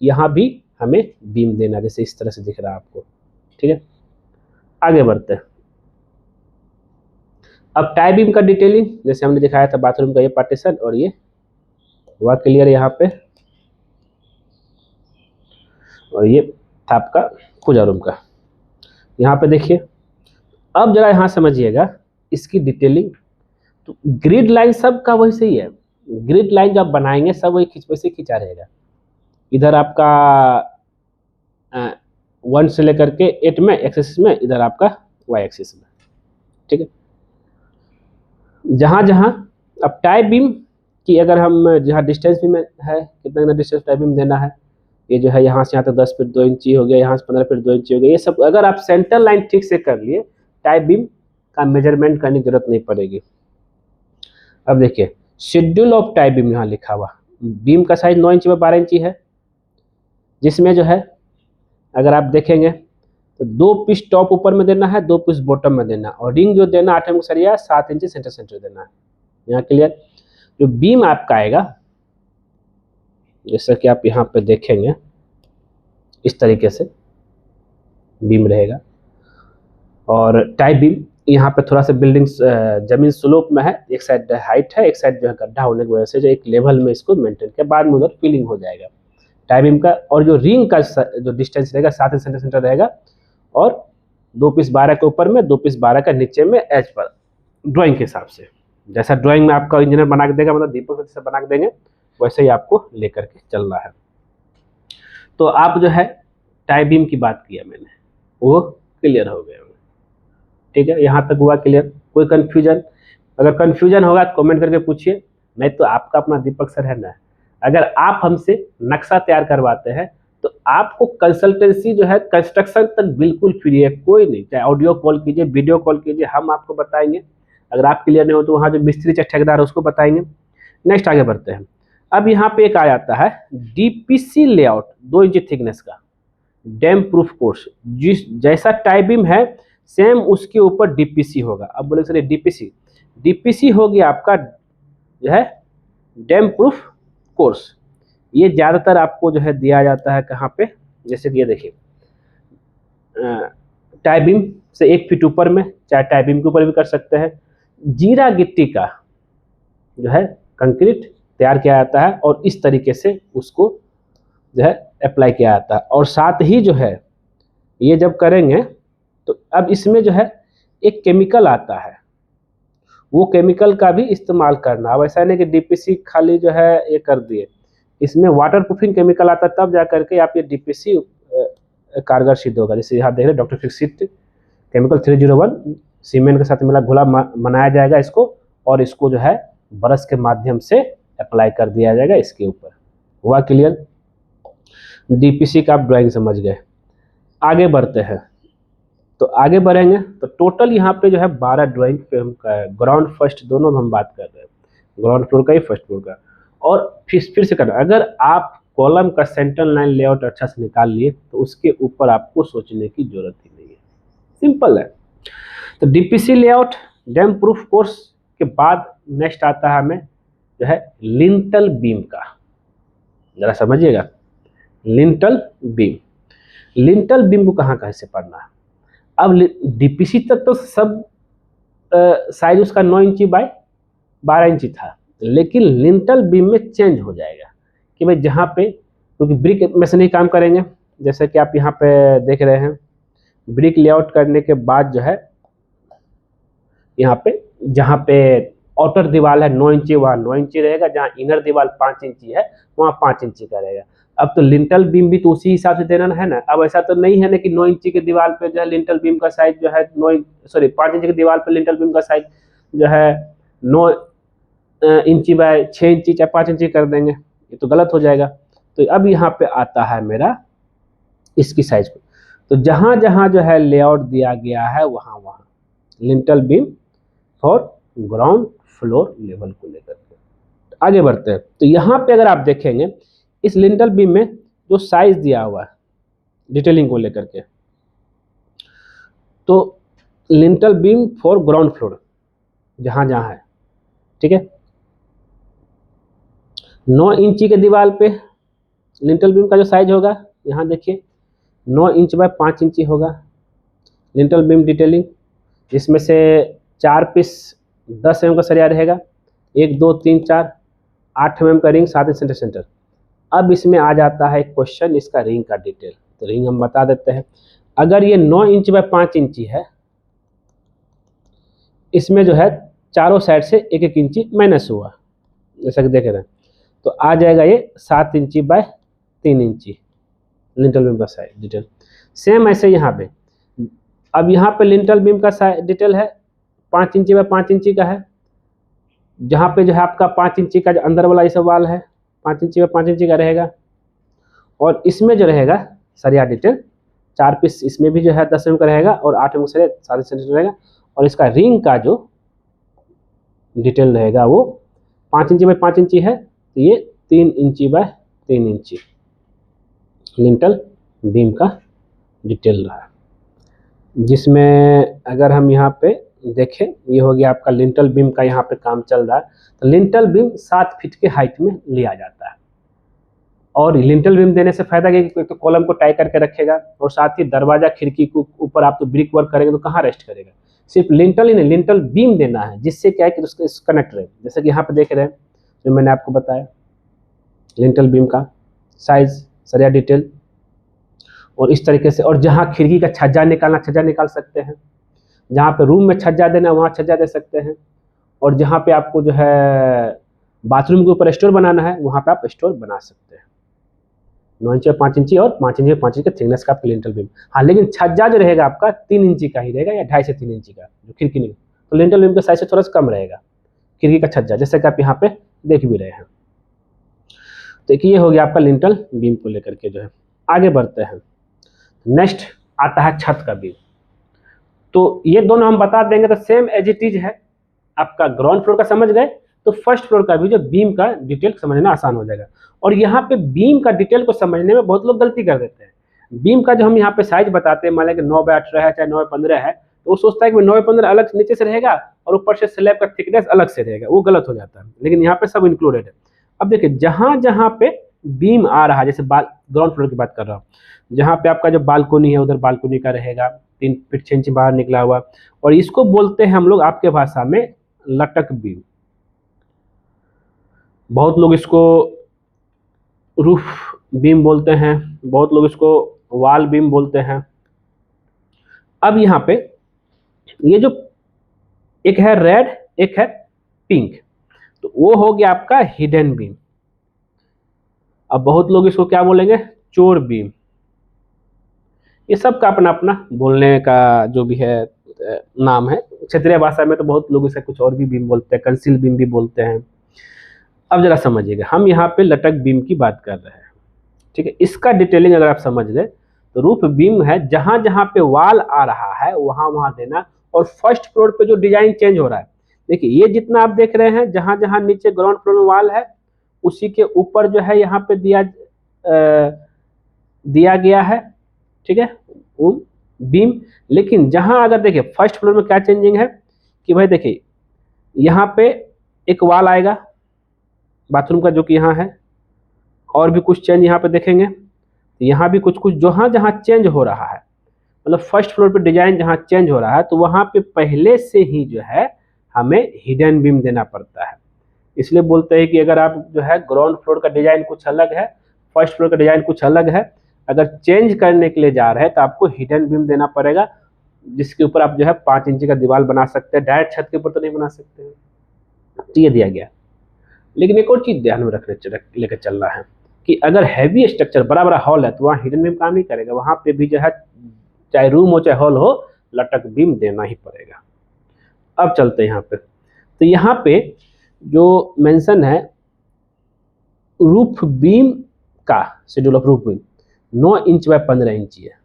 यहाँ भी हमें बीम देना, जैसे इस तरह से दिख रहा है आपको। ठीक है, आगे बढ़ते हैं। अब टाई बीम का डिटेलिंग, जैसे हमने दिखाया था बाथरूम का ये पार्टीशन, और ये हुआ क्लियर यहाँ पे, और ये था आपका पूजा रूम का। यहाँ पे देखिए, अब जरा यहाँ समझिएगा इसकी डिटेलिंग। तो ग्रिड लाइन सब का वही सही है। ग्रिड लाइन जब बनाएंगे सब वही वैसे खींचा रहेगा। इधर आपका 1 से लेकर के 8 में एक्सिस में, इधर आपका वाई एक्सिस में। ठीक है, जहाँ जहाँ अब टाई बीम की अगर हम जहाँ डिस्टेंस भी में है, कितना डिस्टेंस टाई बीम देना है, ये जो है यहाँ से यहाँ तक 10 फीट 2 इंची हो गया, यहाँ से 15 फीट 2 इंची हो गया। ये सब अगर आप सेंटर लाइन ठीक से कर लिए, टाई बीम का मेजरमेंट करने की जरूरत नहीं पड़ेगी। अब देखिए, शेड्यूल ऑफ टाई बीम यहाँ लिखा हुआ। बीम का साइज 9 इंची में 12 इंची है, जिसमें जो है अगर आप देखेंगे तो 2 पीस टॉप ऊपर में देना है, 2 पीस बॉटम में देना, और रिंग जो देना 8 एम सरिया 7 इंची सेंटर देना है। यहाँ क्लियर। जो बीम आपका आएगा, जैसा कि आप यहाँ पे देखेंगे, इस तरीके से बीम रहेगा। और टाई बीम यहाँ पे थोड़ा सा बिल्डिंग जमीन स्लोप में है, एक साइड हाइट है, एक साइड जो है गड्ढा होने की वजह से जो एक लेवल में इसको मेंटेन किया, बाद में उधर फिलिंग हो जाएगा टाई बीम का। और जो रिंग का जो डिस्टेंस रहेगा 7 सेंटर रहेगा, और 2 पीस 12 के ऊपर में, 2 पीस 12 का नीचे में, एज पर ड्राइंग के हिसाब से। जैसा ड्राइंग में आपका इंजीनियर बना के देगा, मतलब दीपक जैसे बना के देंगे, वैसे ही आपको लेकर के चलना है। तो आप जो है टाई बीम की बात किया मैंने, वो क्लियर हो गया। ठीक है, यहाँ तक हुआ क्लियर? कोई कंफ्यूजन? अगर कंफ्यूजन होगा तो कमेंट करके पूछिए, नहीं तो आपका अपना दीपक सर है ना। अगर आप हमसे नक्शा तैयार करवाते हैं तो आपको कंसल्टेंसी जो है कंस्ट्रक्शन तक बिल्कुल फ्री है, कोई नहीं। चाहे ऑडियो कॉल कीजिए, वीडियो कॉल कीजिए, हम आपको बताएंगे। अगर आप क्लियर नहीं हो तो वहाँ जो मिस्त्री चाहे ठेकेदार है उसको बताएंगे। नेक्स्ट आगे बढ़ते हैं। अब यहाँ पे एक आ जाता है डीपीसी लेआउट, 2 इंची थिकनेस का डैम प्रूफ कोर्स। जिस जैसा टाई बीम है सेम उसके ऊपर डीपीसी होगा। अब बोले सर डीपीसी हो गया आपका जो है डैम प्रूफ कोर्स। ये ज़्यादातर आपको जो है दिया जाता है कहाँ पे, जैसे कि ये देखिए, टाई बीम से 1 फीट ऊपर में, चाहे टाई बीम के ऊपर भी कर सकते हैं। जीरा गिट्टी का जो है कंक्रीट तैयार किया जाता है, और इस तरीके से उसको जो है अप्लाई किया जाता है। और साथ ही जो है ये जब करेंगे तो अब इसमें जो है एक केमिकल आता है, वो केमिकल का भी इस्तेमाल करना। अब ऐसा नहीं कि डीपीसी खाली जो है ये कर दिए, इसमें वाटर प्रूफिंग केमिकल आता है, तब जा करके आप ये डीपीसी कारगर सिद्ध होगा। जैसे यहाँ देख रहे हैं डॉक्टर फिक्सिट केमिकल 301 सीमेंट के साथ मिला घोला बनाया जाएगा इसको, और इसको जो है ब्रश के माध्यम से अप्लाई कर दिया जाएगा इसके ऊपर। हुआ क्लियर? डीपीसी का आप ड्राइंग समझ गए। आगे बढ़ते हैं। तो आगे बढ़ेंगे तो टोटल यहाँ पे जो है 12 ड्राइंग पे हम ग्राउंड फर्स्ट दोनों हम बात कर रहे हैं, ग्राउंड फ्लोर का ही फर्स्ट फ्लोर का। और फिर से करना, अगर आप कॉलम का सेंटर लाइन लेआउट अच्छा से निकाल लिए तो उसके ऊपर आपको सोचने की जरूरत ही नहीं है, सिंपल है। तो DPC layout dam proof course के बाद नेक्स्ट आता है हमें जो है लिंटल बीम का। जरा समझिएगा, लिंटल बीम। लिंटल बीम को कहाँ से पढ़ना है? अब डीपीसी तक तो सब साइज उसका 9 इंची बाय 12 इंची था, लेकिन लिंटल बीम में चेंज हो जाएगा कि भाई जहाँ पे, क्योंकि ब्रिक में से नहीं काम करेंगे, जैसे कि आप यहाँ पे देख रहे हैं ब्रिक लेआउट करने के बाद जो है यहाँ पे जहाँ पे आउटर दीवार है 9 इंची वहाँ 9 इंची रहेगा, जहाँ इनर दीवार 5 इंची है वहाँ 5 इंची का रहेगा। अब तो लिंटल बीम भी तो उसी हिसाब से देना है ना। अब ऐसा तो नहीं है ना कि 9 इंची के दीवार पे जो है लिंटल बीम का साइज जो है 5 इंची की दीवार पे लिंटल बीम का साइज जो है 9 इंची बाय 6 इंची चाहे 5 इंची कर देंगे, ये तो गलत हो जाएगा। तो अब यहाँ पे आता है मेरा इसकी साइज को, तो जहाँ जहाँ जो है लेआउट दिया गया है वहाँ वहाँ lintel beam for ground floor level को लेकर के आगे बढ़ते हैं। तो यहाँ पे अगर आप देखेंगे इस लिंटल बीम में जो साइज दिया हुआ है डिटेलिंग को लेकर के, तो lintel beam for ground floor जहाँ जहाँ है, ठीक है, 9 इंची के दीवार पे लिंटल बीम का जो साइज होगा यहाँ देखिए 9 इंच बाय 5 इंची होगा लिंटल बीम डिटेलिंग, जिसमें से 4 पीस 10 mm का सरिया रहेगा, 1 2 3 4 8 mm का रिंग 7 इंच सेंटर सेंटर। अब इसमें आ जाता है एक क्वेश्चन इसका रिंग का डिटेल, तो रिंग हम बता देते हैं। अगर ये 9 इंच बाय 5 इंची है, इसमें जो है चारों साइड से 1 इंची माइनस हुआ जैसा कि देख रहे हैं, तो आ जाएगा ये 7 इंची बाय 3 इंची लिंटल बीम का साइज डिटेल। सेम ऐसे यहाँ पे, अब यहाँ पे लिंटल बीम का साइज डिटेल है 5 इंची बाय 5 इंची का है, जहाँ पे जो है आपका 5 इंची का जो अंदर वाला ये सब वाल है 5 इंची बाय 5 इंची का रहेगा, और इसमें जो रहेगा सरिया डिटेल 4 पीस इसमें भी जो है 10 mm का रहेगा और 8 mm सरिया 7 सेंटीमीटर रहेगा, और इसका रिंग का जो डिटेल रहेगा वो 5 इंची बाय 5 इंची है, तो ये 3 इंची बाय 3 इंची लिंटल बीम का डिटेल रहा, जिसमें अगर हम यहाँ पे देखें ये हो गया आपका लिंटल बीम का यहाँ पे काम चल रहा है। तो लिंटल बीम 7 फीट के हाइट में लिया जाता है, और लिंटल बीम देने से फायदा क्या कि तो कॉलम को टाई करके रखेगा, और साथ ही दरवाजा खिड़की को ऊपर आप तो ब्रिक वर्क करेंगे तो कहाँ रेस्ट करेगा, सिर्फ लिंटल ही नहीं लिंटल बीम देना है, जिससे क्या है कि उसके कनेक्ट रहे। जैसे कि यहाँ पे देख रहे हैं जो मैंने आपको बताया लिंटल बीम का साइज सरिया डिटेल, और इस तरीके से, और जहाँ खिड़की का छज्जा निकालना छज्जा निकाल सकते हैं, जहाँ पे रूम में छज्जा देना वहाँ छज्जा दे सकते हैं, और जहाँ पे आपको जो है बाथरूम के ऊपर स्टोर बनाना है वहाँ पे आप स्टोर बना सकते हैं। 9 इंची 5 इंची और 5 इंची 5 इंची का थिकनेस का लिंटल बीम। हाँ, लेकिन छज्जा जो रहेगा आपका 3 इंची का ही रहेगा या 2.5 से 3 इंची का जो खिड़की नहीं, तो लिंटल बीम के साइज से थोड़ा सा कम रहेगा खिड़की का छज्जा, जैसे कि आप यहाँ पे देख भी रहे हैं। तो ये हो गया आपका लिंटल बीम को लेकर के जो है। आगे बढ़ते हैं, नेक्स्ट आता है छत का बीम। तो ये दोनों हम बता देंगे तो सेम एज इट इज है। आपका ग्राउंड फ्लोर का समझ गए तो फर्स्ट फ्लोर का भी जो बीम का डिटेल समझना आसान हो जाएगा। और यहाँ पे बीम का डिटेल को समझने में बहुत लोग गलती कर देते हैं। बीम का जो हम यहाँ पे साइज बताते हैं, मान लें कि 9 बाय 18 है चाहे 9 बाय 15 है, तो वो सोचता है कि 9 बाय 15 अलग नीचे से रहेगा और ऊपर से स्लैब का थिकनेस अलग से रहेगा, वो गलत हो जाता है। लेकिन यहाँ पे सब इंक्लूडेड है। अब देखिए जहाँ जहाँ पे बीम आ रहा है, जैसे ग्राउंड फ्लोर की बात कर रहा हूँ, जहाँ पे आपका जो बालकोनी है उधर बालकोनी का रहेगा 3 फीट 6 इंच बाहर निकला हुआ, और इसको बोलते हैं हम लोग आपके भाषा में लटक बीम। बहुत लोग इसको रूफ बीम बोलते हैं, बहुत लोग इसको वॉल बीम बोलते हैं। अब यहाँ पे ये जो एक है रेड एक है पिंक, तो वो हो गया आपका हिडन बीम। अब बहुत लोग इसको क्या बोलेंगे, चोर बीम। ये सब का अपना अपना बोलने का जो भी है नाम है। क्षेत्रीय भाषा में तो बहुत लोग इसे कुछ और भी बीम बोलते हैं, कंसील बीम भी बोलते हैं। अब जरा समझिएगा, हम यहाँ पे लटक बीम की बात कर रहे हैं, ठीक है। इसका डिटेलिंग अगर आप समझ गए तो रूफ बीम है जहां जहां पे वाल आ रहा है वहां वहां देना। और फर्स्ट फ्लोर पे जो डिजाइन चेंज हो रहा है, देखिए ये जितना आप देख रहे हैं जहां जहां नीचे ग्राउंड फ्लोर में वाल है उसी के ऊपर जो है यहाँ पे दिया गया है, ठीक है, वो बीम। लेकिन जहां अगर देखिए फर्स्ट फ्लोर में क्या चेंजिंग है कि भाई देखिए यहाँ पे एक वाल आएगा बाथरूम का जो कि यहाँ है, और भी कुछ चेंज यहाँ पे देखेंगे, यहाँ भी कुछ कुछ जहाँ जहाँ चेंज हो रहा है, मतलब फर्स्ट फ्लोर पे डिजाइन जहाँ चेंज हो रहा है तो वहाँ पे पहले से ही जो है हमें हिडन बीम देना पड़ता है। इसलिए बोलते हैं कि अगर आप जो है ग्राउंड फ्लोर का डिजाइन कुछ अलग है, फर्स्ट फ्लोर का डिजाइन कुछ अलग है, अगर चेंज करने के लिए जा रहे हैं तो आपको हिडन बीम देना पड़ेगा, जिसके ऊपर आप जो है 5 इंची का दीवार बना सकते हैं। डायरेक्ट छत के ऊपर तो नहीं बना सकते हैं, तो ये दिया गया। लेकिन एक और चीज ध्यान में लेकर चलना है कि अगर हैवी स्ट्रक्चर बड़ा बड़ा हॉल है तो वहाँ हिडन बीम काम नहीं करेगा, वहाँ पे भी जो है चाहे रूम हो चाहे हॉल हो, लटक बीम देना ही पड़ेगा। अब चलते हैं यहाँ पे, तो यहाँ पे जो मेंशन है रूफ बीम का schedule of roof beam 9 inch by 15 इंची है,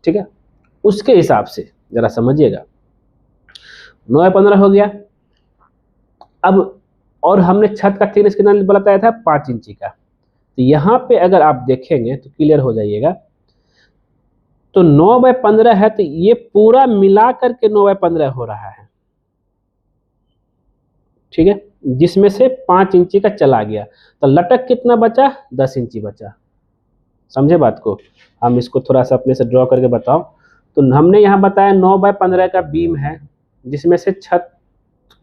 ठीक है। उसके हिसाब से जरा समझिएगा, 9 बाय 15 हो गया। अब और हमने छत का थिकनेस कितना बताया था, 5 इंची का। तो यहाँ पे अगर आप देखेंगे तो क्लियर हो जाइएगा, तो 9 बाय 15 है, तो ये पूरा मिला करके 9 बाय 15 हो रहा है, ठीक है, जिसमें से 5 इंची का चला गया, तो लटक कितना बचा, 10 इंची बचा। समझे बात को? हम इसको थोड़ा सा अपने से ड्रॉ करके बताओ। तो हमने यहाँ बताया 9 बाय 15 का बीम है, जिसमें से छत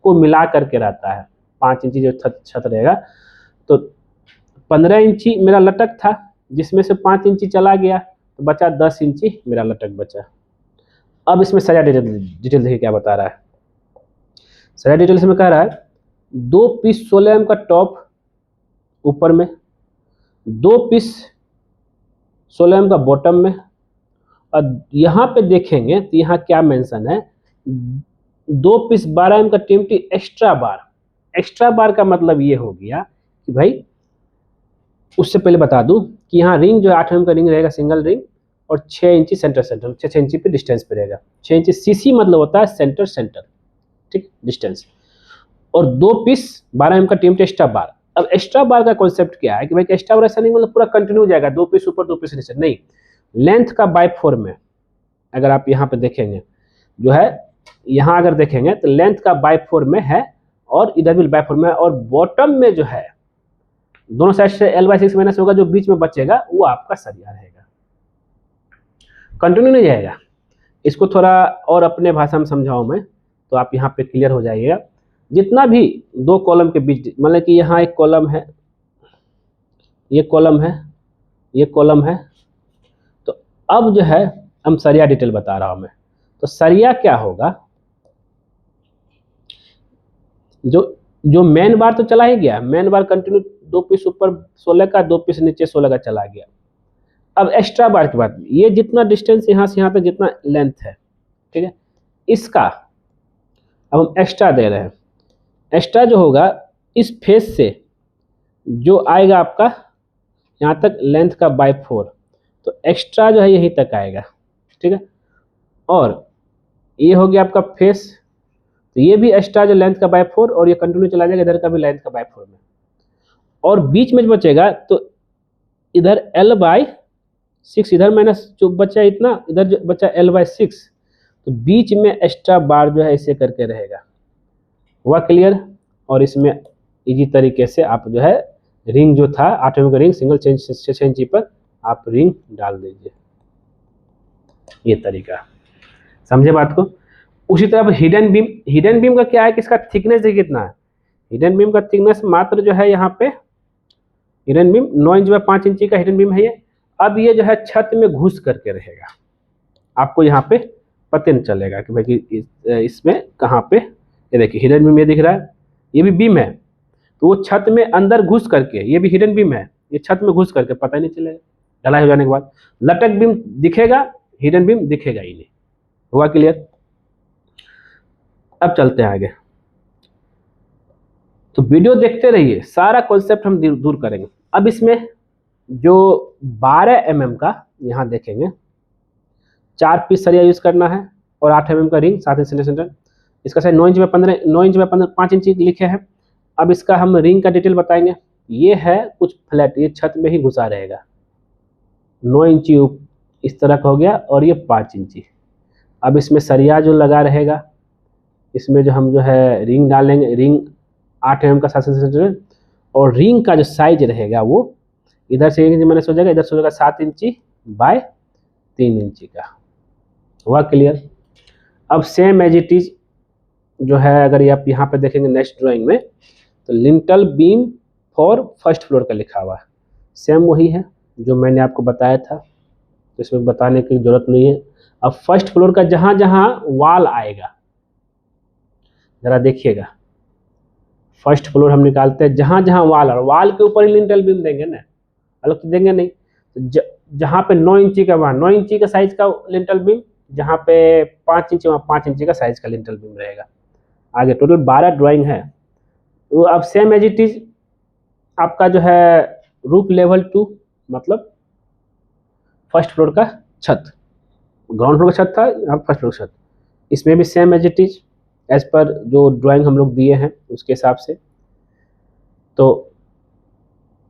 को मिला करके रहता है 5 इंची जो छत रहेगा, तो 15 इंची मेरा लटक था, जिसमें से 5 इंची चला गया, तो बचा 10 इंची मेरा लटक बचा। अब इसमें सारा डिटेल देखिए क्या बता रहा है। सारा डिटेल इसमें कह रहा है 2 पीस 16 एम का टॉप ऊपर में, 2 पीस 16 एम का बॉटम में, और यहाँ पे देखेंगे तो यहाँ क्या मेंशन है, 2 पीस 12 एम का टीएमटी एक्स्ट्रा बार। एक्स्ट्रा बार का मतलब ये हो गया कि भाई, उससे पहले बता दूं कि यहाँ रिंग जो है 8 एम का रिंग रहेगा, सिंगल रिंग, और 6 इंची सेंटर 6 इंची पे डिस्टेंस पे रहेगा। 6 इंची सीसी मतलब होता है सेंटर, ठीक, डिस्टेंस। और 2 पीस 12 एम का टीएमटी एक्स्ट्रा बार। अब एक्स्ट्रा बार का कॉन्सेप्ट क्या है कि भाई एक्स्ट्रा बार ऐसा नहीं मतलब पूरा कंटिन्यू जाएगा, 2 पीस ऊपर 2 पीस नीचे, नहीं, लेंथ का बाय 4 में। अगर आप यहाँ पे देखेंगे जो है, यहाँ अगर देखेंगे तो लेंथ का बाय 4 में है, और इधर भी बाय 4 में है, और बॉटम में जो है दोनों साइड से L/6 माइनस होगा, जो बीच में बचेगा वो आपका सरिया रहेगा, कंटिन्यू नहीं जाएगा। इसको थोड़ा और अपने भाषा में समझाऊं मैं, तो आप यहाँ पे क्लियर हो जाइएगा। जितना भी 2 कॉलम के बीच, मतलब कि यहाँ एक कॉलम है, ये कॉलम है, ये कॉलम है, तो अब जो है हम सरिया डिटेल बता रहा हूं मैं। तो सरिया क्या होगा, जो मेन बार तो चला ही गया, मेन बार कंटिन्यू 2 पीस ऊपर 16 का, 2 पीस नीचे 16 का चला गया। अब एक्स्ट्रा बार की बात, ये जितना डिस्टेंस यहाँ से यहाँ तक जितना लेंथ है, ठीक है, इसका अब हम एक्स्ट्रा दे रहे हैं। एक्स्ट्रा जो होगा इस फेस से जो आएगा आपका यहाँ तक लेंथ का बाय 4, तो एक्स्ट्रा जो है यहीं तक आएगा, ठीक है। और ये हो गया आपका फेस, तो ये भी एक्स्ट्रा जो लेंथ का बाय 4, और ये कंटिन्यू चला जाएगा, इधर का भी लेंथ का बाय 4 में, और बीच में जो बचेगा तो इधर L/6, इधर माइनस जो बचा इतना, इधर जो बचा L/6, तो बीच में एक्स्ट्रा बार जो है ऐसे करके रहेगा। हुआ क्लियर? और इसमें इजी तरीके से आप जो है रिंग जो था 8 एम का रिंग सिंगल 6 इंची पर आप रिंग डाल दीजिए, ये तरीका। समझे बात को? उसी तरह हिडन बीम का क्या है कि इसका थिकनेस देखिए कितना है। हिडन बीम का थिकनेस मात्र जो है यहाँ पे, हिडन बीम 9 इंच बाय 5 इंची का हिडन बीम है ये। अब ये जो है छत में घुस करके रहेगा, आपको यहाँ पे पता नहीं चलेगा कि भाई कि इसमें कहाँ पे, ये देखिए हिडन बीम ये दिख रहा है, ये भी बीम है, तो वो छत में अंदर घुस करके, ये भी हिडन बीम है, ये छत में घुस करके पता ही नहीं चलेगा। ढलाई हो जाने के बाद लटक बीम दिखेगा, हिडन बीम दिखेगा ही नहीं। हुआ क्लियर? अब चलते हैं आगे, तो वीडियो देखते रहिए, सारा कॉन्सेप्ट हम दूर करेंगे। अब इसमें जो 12 mm का यहाँ देखेंगे 4 पीस सरिया यूज करना है, और 8 mm का रिंग 7 इंच सेंटर। इसका साइज 9 इंच बाय 15 5 इंच लिखे हैं। अब इसका हम रिंग का डिटेल बताएंगे। ये है कुछ फ्लैट, ये छत में ही घुसा रहेगा, 9 इंची इस तरह का हो गया, और ये 5 इंची। अब इसमें सरिया जो लगा रहेगा, इसमें जो हम जो है रिंग डालेंगे, रिंग 8 mm का 7 सेंटीमीटर, और रिंग का जो साइज रहेगा वो इधर से 1 इंच माइनस हो जाएगा, इधर से हो जाएगा 7 इंची बाय 3 इंची का। हुआ क्लियर? अब सेम एज इट इज जो है, अगर ये आप यहाँ पे देखेंगे नेक्स्ट ड्राइंग में, तो lintel beam for first floor का लिखा हुआ है, सेम वही है जो मैंने आपको बताया था। इसमें बताने की जरूरत नहीं है। अब फर्स्ट फ्लोर का जहां जहां वॉल आएगा, जरा देखिएगा, फर्स्ट फ्लोर हम निकालते हैं, जहां जहां वॉल, और वॉल के ऊपर ही लिंटल बीम देंगे ना, अलग तो देंगे नहीं। जहां पे 9 इंची का, वहां 9 इंची का साइज का लिंटल बीम, जहां पे 5 इंची, वहां 5 इंची का साइज का लिंटल बीम रहेगा। आगे टोटल 12 ड्राइंग है। तो अब सेम एज इट इज आपका जो है रूफ लेवल 2, मतलब फर्स्ट फ्लोर का छत, ग्राउंड फ्लोर का छत था, यहाँ फर्स्ट फ्लोर का छत, इसमें भी same as it is as per जो ड्राइंग हम लोग दिए हैं उसके हिसाब से। तो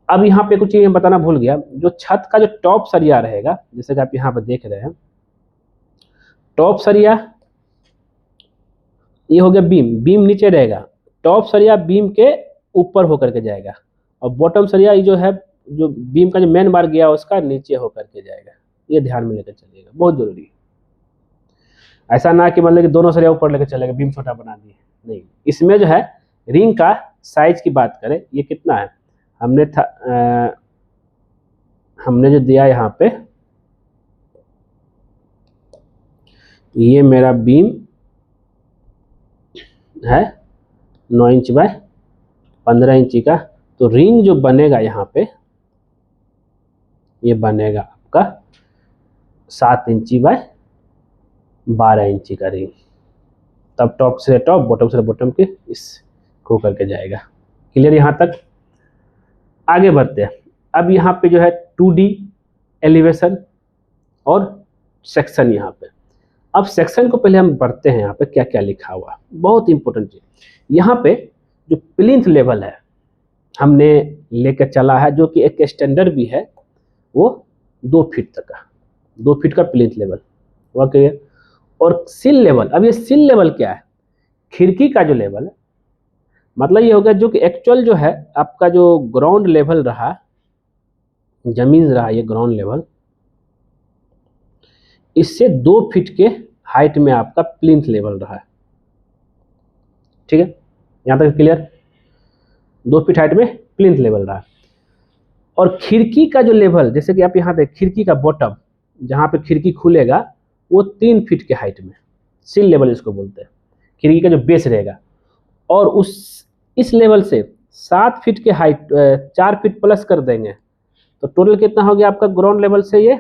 अब यहाँ पे कुछ चीज़ें बताना भूल गया, जो छत का जो टॉप सरिया रहेगा, जैसे कि आप यहाँ पर देख रहे हैं, टॉप सरिया ये हो गया बीम, बीम नीचे रहेगा, टॉप सरिया बीम के ऊपर होकर के जाएगा, और बॉटम सरिया ये जो है, जो बीम का जो मेन बार गया उसका नीचे होकर के जाएगा। ये ध्यान में लेकर चलिएगा, बहुत जरूरी है। ऐसा ना कि मतलब कि दोनों सरिया ऊपर लेकर चलेगा, बीम छोटा बना दिए, नहीं। इसमें जो है रिंग का साइज की बात करें, ये कितना है, हमने जो दिया यहाँ पे, ये मेरा बीम है 9 इंच बाय 15 इंची का, तो रिंग जो बनेगा यहाँ पे, ये बनेगा आपका 7 इंची बाय 12 इंची का रिंग। तब टॉप से टॉप, बॉटम से बॉटम के इस को करके जाएगा। क्लियर यहाँ तक? आगे बढ़ते हैं। अब यहाँ पे जो है 2D एलिवेशन और सेक्शन यहाँ पे। अब सेक्शन को पहले हम पढ़ते हैं, यहाँ पे क्या क्या लिखा हुआ, बहुत इंपॉर्टेंट चीज। यहाँ पे जो प्लिंथ लेवल है हमने लेकर चला है, जो कि एक स्टैंडर्ड भी है, वो 2 फीट तक का, 2 फीट का प्लिंथ लेवल, ओके। और सिल लेवल, अब ये सिल लेवल क्या है, खिड़की का जो लेवल है, मतलब ये होगा जो कि एक्चुअल जो है आपका जो ग्राउंड लेवल रहा, जमीन रहा, ये ग्राउंड लेवल, इससे 2 फीट के हाइट में आपका प्लिंथ लेवल रहा है। ठीक है, यहां तक क्लियर? 2 फीट हाइट में प्लिंथ लेवल रहा है। और खिड़की का जो लेवल, जैसे कि आप यहाँ देख, खिड़की का बॉटम जहां पे खिड़की खुलेगा वो 3 फीट के हाइट में, सिल लेवल इसको बोलते हैं, खिड़की का जो बेस रहेगा। और इस लेवल से 7 फीट के हाइट, 4 फीट प्लस कर देंगे, तो टोटल कितना हो गया आपका ग्राउंड लेवल से, ये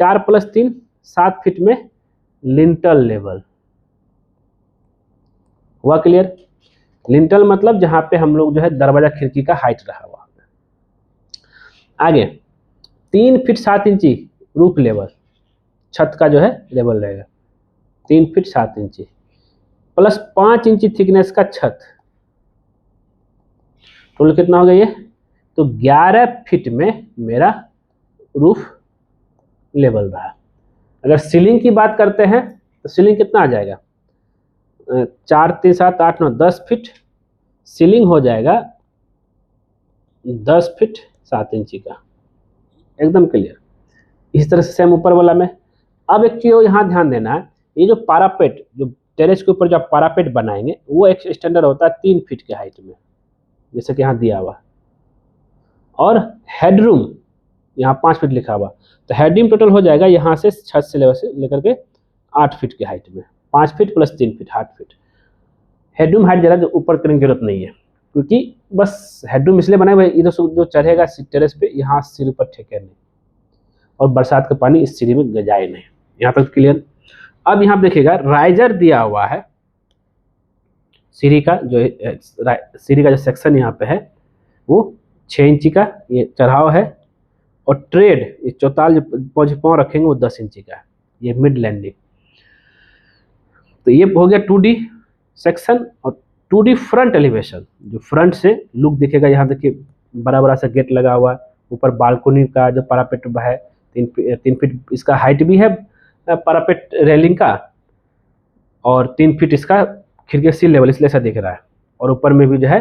4 + 3 7 फीट में लिंटल लेवल हुआ। क्लियर? लिंटल मतलब जहां पे हम लोग जो है दरवाजा खिड़की का हाइट रहा हुआ। आगे 3 फीट 7 इंची रूफ लेवल, छत का जो है लेवल रहेगा 3 फीट 7 इंची प्लस 5 इंची थिकनेस का छत, टोटल कितना हो गया ये, तो 11 फीट में मेरा रूफ लेवल रहा। अगर सीलिंग की बात करते हैं तो सीलिंग कितना आ जाएगा, 4 3 7 8 9 10 फीट सीलिंग हो जाएगा, 10 फीट 7 इंची का, एकदम क्लियर। इस तरह से सेम ऊपर वाला में। अब एक चीज यहाँ ध्यान देना है, ये जो पारापेट, जो टेरेस के ऊपर जो आप पारापेट बनाएंगे, वो एक स्टैंडर्ड होता है 3 फीट के हाइट में, जैसे कि यहाँ दिया हुआ। और हेडरूम यहाँ 5 फीट लिखा हुआ, तो हेडरूम टोटल हो जाएगा यहाँ से छत से लेकर के 8 फीट के हाइट में, 5 feet + 3 feet 8 feet. Headroom height ज़्यादा ऊपर करने की जरूरत नहीं है, क्योंकि बस हेडरूम इसलिए बनाए हुए, इधर से जो चढ़ेगा टेरेस पे, यहाँ सिर ऊपर ठेके नहीं, और बरसात का पानी इस सीढ़ी में जाए नहीं। यहाँ तक क्लियर? अब यहाँ देखिएगा राइजर दिया हुआ है, सीढ़ी का जो सेक्शन यहाँ पे है वो 6 इंची का ये चढ़ाव है, और ट्रेड ये चौताल जो पाँव रखेंगे वो 10 इंची का है, ये मिड लैंडिंग। तो ये हो गया 2D सेक्शन। और 2D फ्रंट एलिवेशन, जो फ्रंट से लुक दिखेगा, यहाँ देखिए बड़ा बड़ा सा गेट लगा हुआ है, ऊपर बालकोनी का जो पारापेट है 3 फीट इसका हाइट भी है पारापेट रेलिंग का, और 3 फीट इसका खिड़की सील लेवल, इसलिए ऐसा दिख रहा है। और ऊपर में भी जो है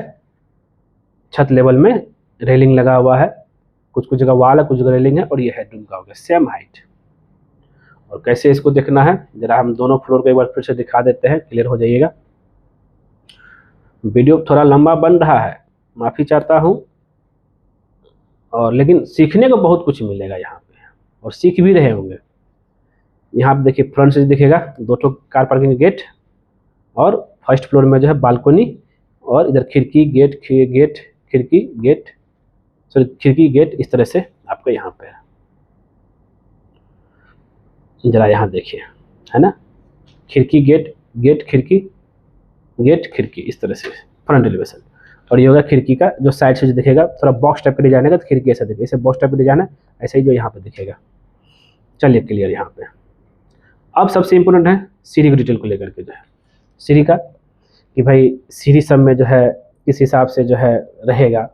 छत लेवल में रेलिंग लगा हुआ है, कुछ कुछ जगह वाल है, कुछ जगह रेलिंग है, और ये हेडरूम का हो गया सेम हाइट। और कैसे इसको देखना है, जरा हम दोनों फ्लोर को एक बार फिर से दिखा देते हैं, क्लियर हो जाइएगा। वीडियो थोड़ा लंबा बन रहा है, माफ़ी चाहता हूँ, और लेकिन सीखने को बहुत कुछ मिलेगा यहाँ पे, और सीख भी रहे होंगे। यहाँ पे देखिए फ्रंट से दिखेगा 2 ठो कार पार्किंग गेट, और फर्स्ट फ्लोर में जो है बालकोनी, और इधर खिड़की गेट खिड़की गेट खिड़की गेट इस तरह से आपका यहाँ पे है। जरा यहाँ देखिए, है ना, खिड़की गेट खिड़की इस तरह से फ्रंट एलिवेशन। और ये होगा खिड़की का जो साइड से जो दिखेगा, थोड़ा बॉक्स टाइप का डिजाइन है, तो खिड़की ऐसा दिखेगा, ऐसे बॉक्स टाइप का डिजाइन है, ऐसे ही जो यहाँ पे दिखेगा। चलिए क्लियर यहाँ पे। अब सबसे इम्पोर्टेंट है सीढ़ी की डिटेल को लेकर के, जो है सीढ़ी का, कि भाई सीढ़ी सब में जो है किस हिसाब से जो है रहेगा।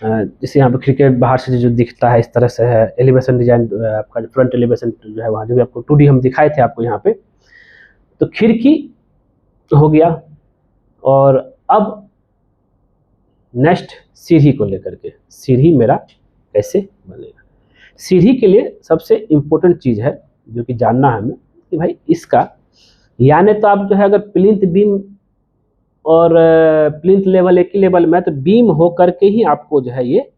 जैसे यहाँ पे खिड़की बाहर से जो दिखता है इस तरह से है। एलिवेशन डिजाइन आपका जो फ्रंट एलिवेशन जो है वहाँ जो भी आपको 2D हम दिखाए थे आपको यहाँ पे, तो खिड़की हो गया। और अब नेक्स्ट सीढ़ी को लेकर के, सीढ़ी मेरा कैसे बनेगा। सीढ़ी के लिए सबसे इम्पोर्टेंट चीज़ है जो कि जानना है हमें, कि भाई इसका यानी तो आप जो है अगर प्लिंथ बीम और प्लिंथ लेवल एक ही लेवल में है, तो बीम हो करके ही आपको जो है ये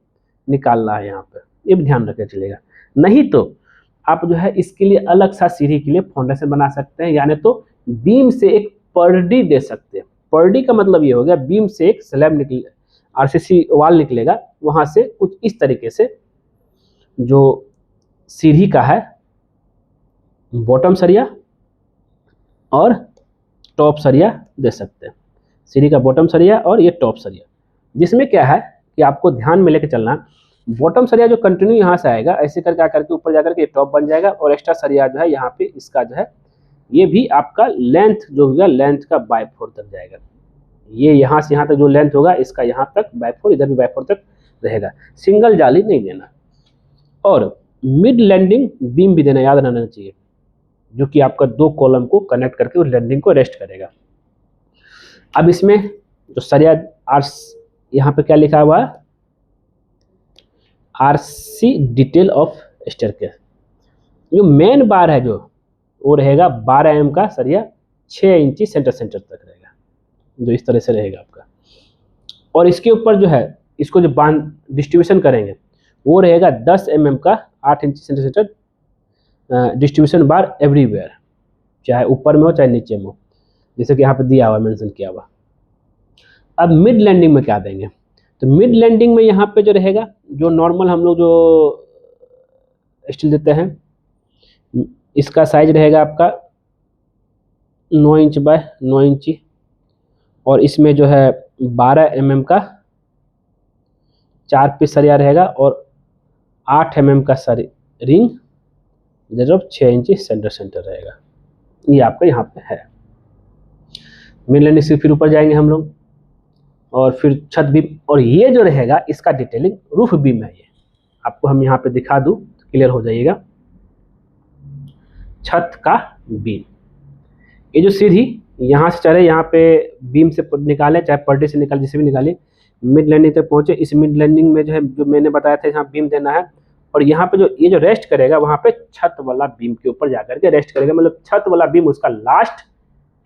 निकालना है यहाँ पे, ये भी ध्यान रखना चलेगा। नहीं तो आप जो है इसके लिए अलग सा सीढ़ी के लिए फाउंडेशन बना सकते हैं, यानी तो बीम से एक पर्डी दे सकते हैं। पर्डी का मतलब ये हो गया बीम से एक स्लैब निकले, आरसीसी वाल निकलेगा, वहाँ से कुछ इस तरीके से जो सीढ़ी का है बॉटम सरिया और टॉप सरिया दे सकते हैं। सीढ़ी का बॉटम सरिया और ये टॉप सरिया, जिसमें क्या है कि आपको ध्यान में लेके चलना, बॉटम सरिया जो कंटिन्यू यहाँ से आएगा ऐसे करके आकर के ऊपर जाकर के टॉप बन जाएगा, और एक्स्ट्रा सरिया जो है यहाँ पे इसका जो है ये भी आपका लेंथ जो होगा लेंथ का बाय 4 तक जाएगा। ये यहाँ से यहाँ तक जो लेंथ होगा इसका यहाँ तक बाय 4, इधर भी बाय 4 तक रहेगा। सिंगल जाली नहीं देना, और मिड लैंडिंग बीम भी देना, याद रहना चाहिए, जो कि आपका 2 कॉलम को कनेक्ट करके उस लैंडिंग को रेस्ट करेगा। अब इसमें जो सरिया यहाँ पे क्या लिखा हुआ है, आरसी डिटेल ऑफ स्टेयरकेस। जो मेन बार है जो वो रहेगा 12 mm का सरिया, 6 इंची सेंटर तक रहेगा, जो इस तरह से रहेगा आपका। और इसके ऊपर जो है इसको जो बांध डिस्ट्रीब्यूशन करेंगे वो रहेगा 10 mm का 8 इंची सेंटर डिस्ट्रीब्यूशन बार एवरीवेयर, चाहे ऊपर में हो चाहे नीचे में हो, जैसे कि यहाँ पे दिया हुआ मेंशन किया हुआ। अब मिड लैंडिंग में क्या देंगे, तो मिड लैंडिंग में यहाँ पे जो रहेगा, जो नॉर्मल हम लोग जो स्टील देते हैं, इसका साइज रहेगा आपका 9 इंच बाय 9 इंची, और इसमें जो है 12 mm का 4 पीस सरिया रहेगा, और 8 mm का रिंग जो 6 इंची सेंटर रहेगा। ये आपका यहाँ पे है मिड लैंडिंग से। फिर ऊपर जाएंगे हम लोग, और फिर छत बीम, और ये जो रहेगा इसका डिटेलिंग रूफ बीम है। ये आपको हम यहाँ पे दिखा दूँ तो क्लियर हो जाइएगा। छत का बीम, ये जो सीढ़ी यहाँ से चढ़े, यहाँ पे बीम से निकाले चाहे पर्दे से निकाले, जिसे भी निकाले, मिड लैंडिंग तक पहुँचे। इस मिड लैंडिंग में जो है जो मैंने बताया था यहाँ बीम देना है, और यहाँ पे जो ये जो रेस्ट करेगा वहाँ पे छत वाला बीम के ऊपर जाकर के रेस्ट करेगा, मतलब छत वाला बीम उसका लास्ट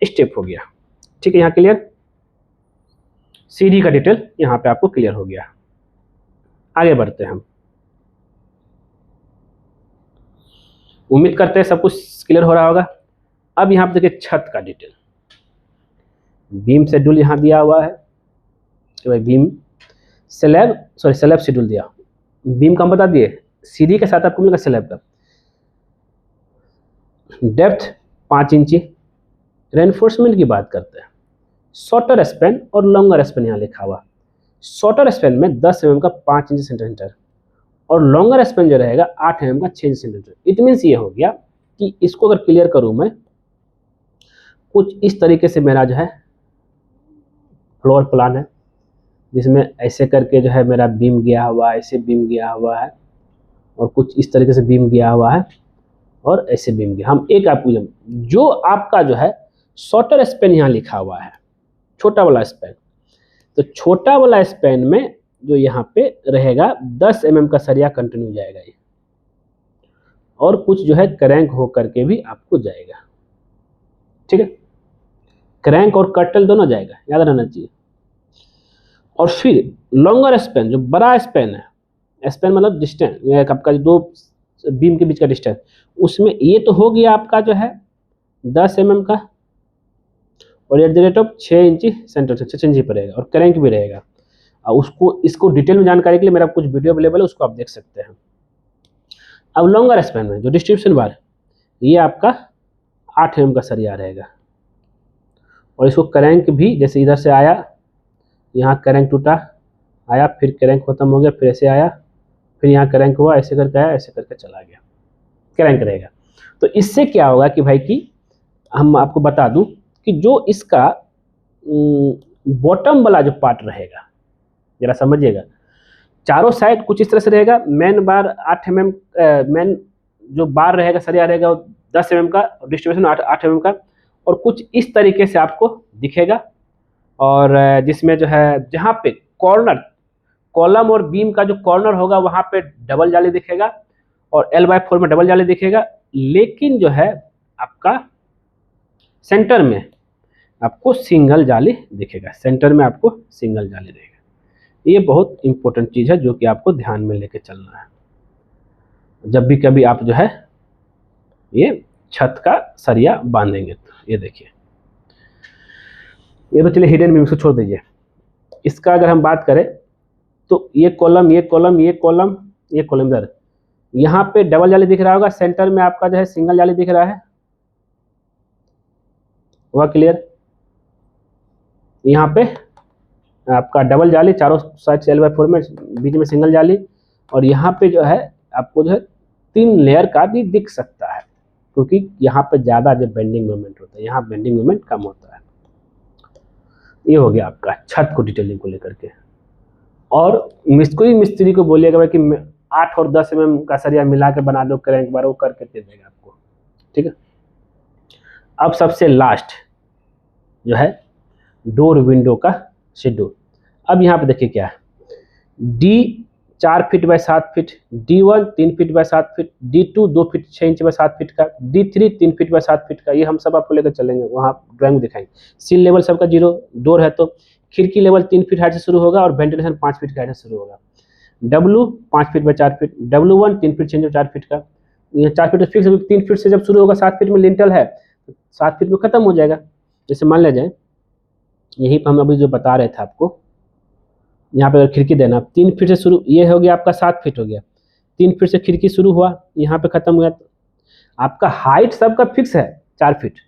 स्टेप हो गया। ठीक है, यहाँ क्लियर। सीढ़ी का डिटेल यहाँ पे आपको क्लियर हो गया। आगे बढ़ते हैं हम। उम्मीद करते हैं सब कुछ क्लियर हो रहा होगा। अब यहाँ पे देखिए छत का डिटेल, बीम शेड्यूल यहाँ दिया हुआ है कि भाई बीम स्लैब शेड्यूल दिया, बीम का हम बता दिए, सीढ़ी के साथ आपको मिलेगा स्लैब का। डेप्थ 5 इंची। रेनफोर्समेंट की बात करते हैं, शॉर्टर स्पैन और लॉन्गर स्पैन यहाँ लिखा हुआ। शॉर्टर स्पैन में 10 mm का 5 इंच सेंटर, और लॉन्गर स्पैन जो रहेगा 8 mm का 6 इंच सेंटर। इट मीन्स ये हो गया कि इसको अगर क्लियर करूँ मैं, कुछ इस तरीके से मेरा जो है फ्लोर प्लान है, जिसमें ऐसे करके जो है मेरा बीम गया हुआ है, ऐसे बीम गया हुआ है, और कुछ इस तरीके से बीम गया हुआ है, और ऐसे बीम गया। हम एक आपको जो आपका जो है शॉर्टर स्पैन यहाँ लिखा हुआ है, छोटा वाला स्पैन, तो छोटा वाला स्पैन में जो यहाँ पे रहेगा 10 mm का सरिया कंटिन्यू जाएगा ये, और कुछ जो है क्रैंक हो करके भी आपको जाएगा। ठीक है, क्रैंक और कटल दोनों जाएगा, याद रहना चाहिए। और फिर लॉन्गर स्पैन जो बड़ा स्पैन है स्पैन मतलब डिस्टेंस, आपका जो दो बीम के बीच का डिस्टेंस, उसमें ये तो हो गया आपका जो है 10 mm का, और एट द रेट ऑफ 6 इंची सेंटर से 6 इंची पर रहेगा, और क्रैंक भी रहेगा। और उसको इसको डिटेल में जानकारी के लिए मेरा कुछ वीडियो अवेलेबल है, उसको आप देख सकते हैं। अब लॉन्गर स्पैन में जो डिस्ट्रीब्यूशन बार, ये आपका 8 mm का सरिया रहेगा, और इसको क्रैंक भी जैसे इधर से आया, यहाँ क्रैंक टूटा, आया, फिर क्रैंक खत्म हो गया, फिर ऐसे आया, फिर यहाँ क्रैंक हुआ, ऐसे करके आया, ऐसे करके चला गया, क्रैंक रहेगा। तो इससे क्या होगा कि भाई कि हम आपको बता दूं कि जो इसका बॉटम वाला जो पार्ट रहेगा, जरा समझिएगा, चारों साइड कुछ इस तरह से रहेगा। मेन बार 8 mm, मेन जो बार रहेगा, सरिया रहेगा, वो 10 mm का, डिस्ट्रीब्यूशन 8 mm का, और कुछ इस तरीके से आपको दिखेगा। और जिसमें जो है जहाँ पे कॉर्नर, कॉलम और बीम का जो कॉर्नर होगा वहाँ पे डबल जाली दिखेगा, और L/4 में डबल जाली दिखेगा, लेकिन जो है आपका सेंटर में आपको सिंगल जाली दिखेगा, सेंटर में आपको सिंगल जाली रहेगा। ये बहुत इंपॉर्टेंट चीज़ है जो कि आपको ध्यान में लेके चलना है जब भी कभी आप जो है ये छत का सरिया बांधेंगे। तो ये देखिए, ये तो चलिए हिडन बीम, इसको छोड़ दीजिए। इसका अगर हम बात करें तो ये कॉलम, ये कॉलम, ये कॉलम, ये कॉलम, इधर यहाँ पे डबल जाली दिख रहा होगा, सेंटर में आपका जो है सिंगल जाली दिख रहा है, हुआ क्लियर? यहाँ पे आपका डबल जाली चारों साइड से L/4 में, बीच में सिंगल जाली, और यहाँ पे जो है आपको जो है 3 लेयर का भी दिख सकता है, क्योंकि यहाँ पे ज़्यादा जो बेंडिंग मोमेंट होता है, यहाँ बेंडिंग मोमेंट कम होता है। ये हो गया आपका छत को डिटेलिंग को लेकर के। और कोई मिस्त्री को बोलिएगा भाई कि 8 और 10 mm का सरिया मिला के बना दो क्रैंक बार, वो करके दे देगा आपको, ठीक है। अब सबसे लास्ट जो है डोर विंडो का शेड्यूल। अब यहाँ पे देखिए क्या है, D 4 feet by 7 feet, D1 3 feet by 7 feet, D2 2 feet 6 inch by 7 feet का, D3 3 फीट बाय 7 फीट का। ये हम सब आपको लेकर चलेंगे, वहाँ ड्राइंग में दिखाएंगे। सील लेवल सबका 0, डोर है तो खिड़की लेवल 3 फीट हाइट से शुरू होगा, और वेंटिलेशन 5 फीट की हाइट से शुरू होगा। W 5 feet by 4 feet, W1 3 feet 6 inch 4 feet का। ये 4 फीट फिक्स, 3 फीट से जब शुरू होगा, 7 फीट में लिंटल है, 7 फीट में खत्म हो जाएगा। जैसे मान लिया जाए, यही पर हम अभी जो बता रहे थे आपको, यहाँ पे अगर खिड़की देना 3 फीट से शुरू, ये हो गया आपका 7 फीट हो गया, 3 फीट से खिड़की शुरू हुआ, यहाँ पे खत्म हुआ। आपका हाइट सबका फिक्स है 4 फीट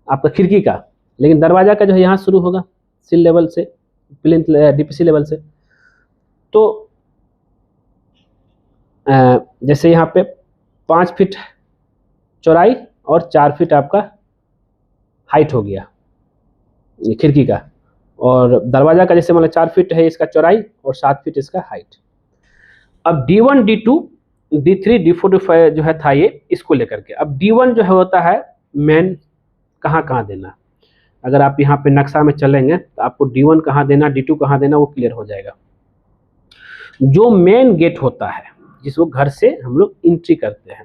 आपका खिड़की का, लेकिन दरवाजा का जो है यहाँ शुरू होगा सिल लेवल से, प्लिंथ DPC लेवल से। तो जैसे यहाँ पे 5 फीट चौड़ाई और 4 फीट आपका हाइट हो गया ये खिड़की का, और दरवाजा का जैसे मतलब 4 फीट है इसका चौड़ाई और 7 फीट इसका हाइट। अब D1 D2 D3 D4 D5 जो है था ये, इसको लेकर के अब D1 जो है होता है मेन कहाँ देना। अगर आप यहाँ पे नक्शा में चलेंगे तो आपको D1 कहाँ देना, D2 कहाँ देना, वो क्लियर हो जाएगा। जो मेन गेट होता है जिसको घर से हम लोग एंट्री करते हैं,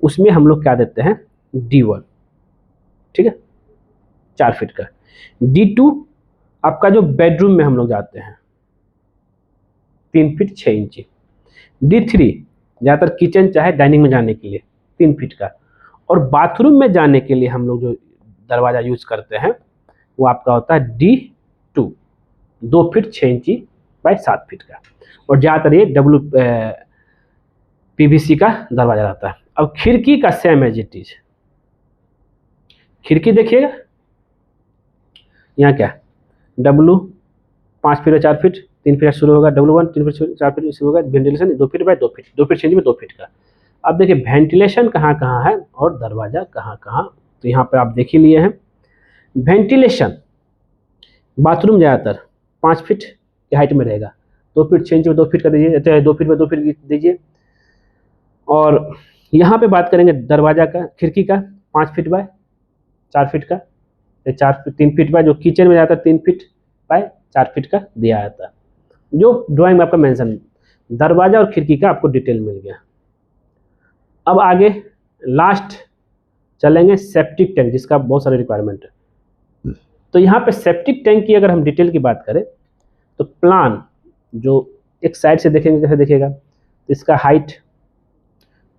उसमें हम लोग क्या देते हैं, D1, ठीक है, 4 फीट का। D2 आपका जो बेडरूम में हम लोग जाते हैं, 3 फीट 6 इंची। D3 ज़्यादातर किचन चाहे डाइनिंग में जाने के लिए 3 फीट का, और बाथरूम में जाने के लिए हम लोग जो दरवाज़ा यूज करते हैं वो आपका होता है D2, 2 फीट 6 इंची बाय 7 फीट का, और ज़्यादातर ये PVC का दरवाज़ा रहता है। अब खिड़की का सेम एज इट इज, खिड़की देखिएगा यहाँ क्या, W 5 फीट 4 फीट, 3 फीट शुरू होगा, W1 3 फीट 4 फीट शुरू होगा, ventilation 2 feet by 2 feet, 2 feet 6 inch में 2 फीट का। अब देखिए वेंटिलेशन कहाँ कहाँ है और दरवाज़ा कहाँ कहाँ, तो यहाँ पर आप देख ही लिए हैं। वेंटिलेशन बाथरूम ज़्यादातर 5 फीट की हाइट में रहेगा, 2 फीट 6 इंच में 2 फीट का दीजिए, 2 फीट में 2 फीट दीजिए। और यहाँ पे बात करेंगे दरवाज़ा का, खिड़की का 5 फीट बाय 4 फीट का, 3 फीट बाय, जो किचन में जाता है 3 फीट बाय 4 फीट का दिया जाता है, जो ड्राइंग में आपका मेंशन। दरवाज़ा और खिड़की का आपको डिटेल मिल गया। अब आगे लास्ट चलेंगे सेप्टिक टैंक, जिसका बहुत सारे रिक्वायरमेंट है। तो यहाँ पे सेप्टिक टैंक की अगर हम डिटेल की बात करें तो प्लान जो एक साइड से देखेंगे कैसे दिखेगा, तो इसका हाइट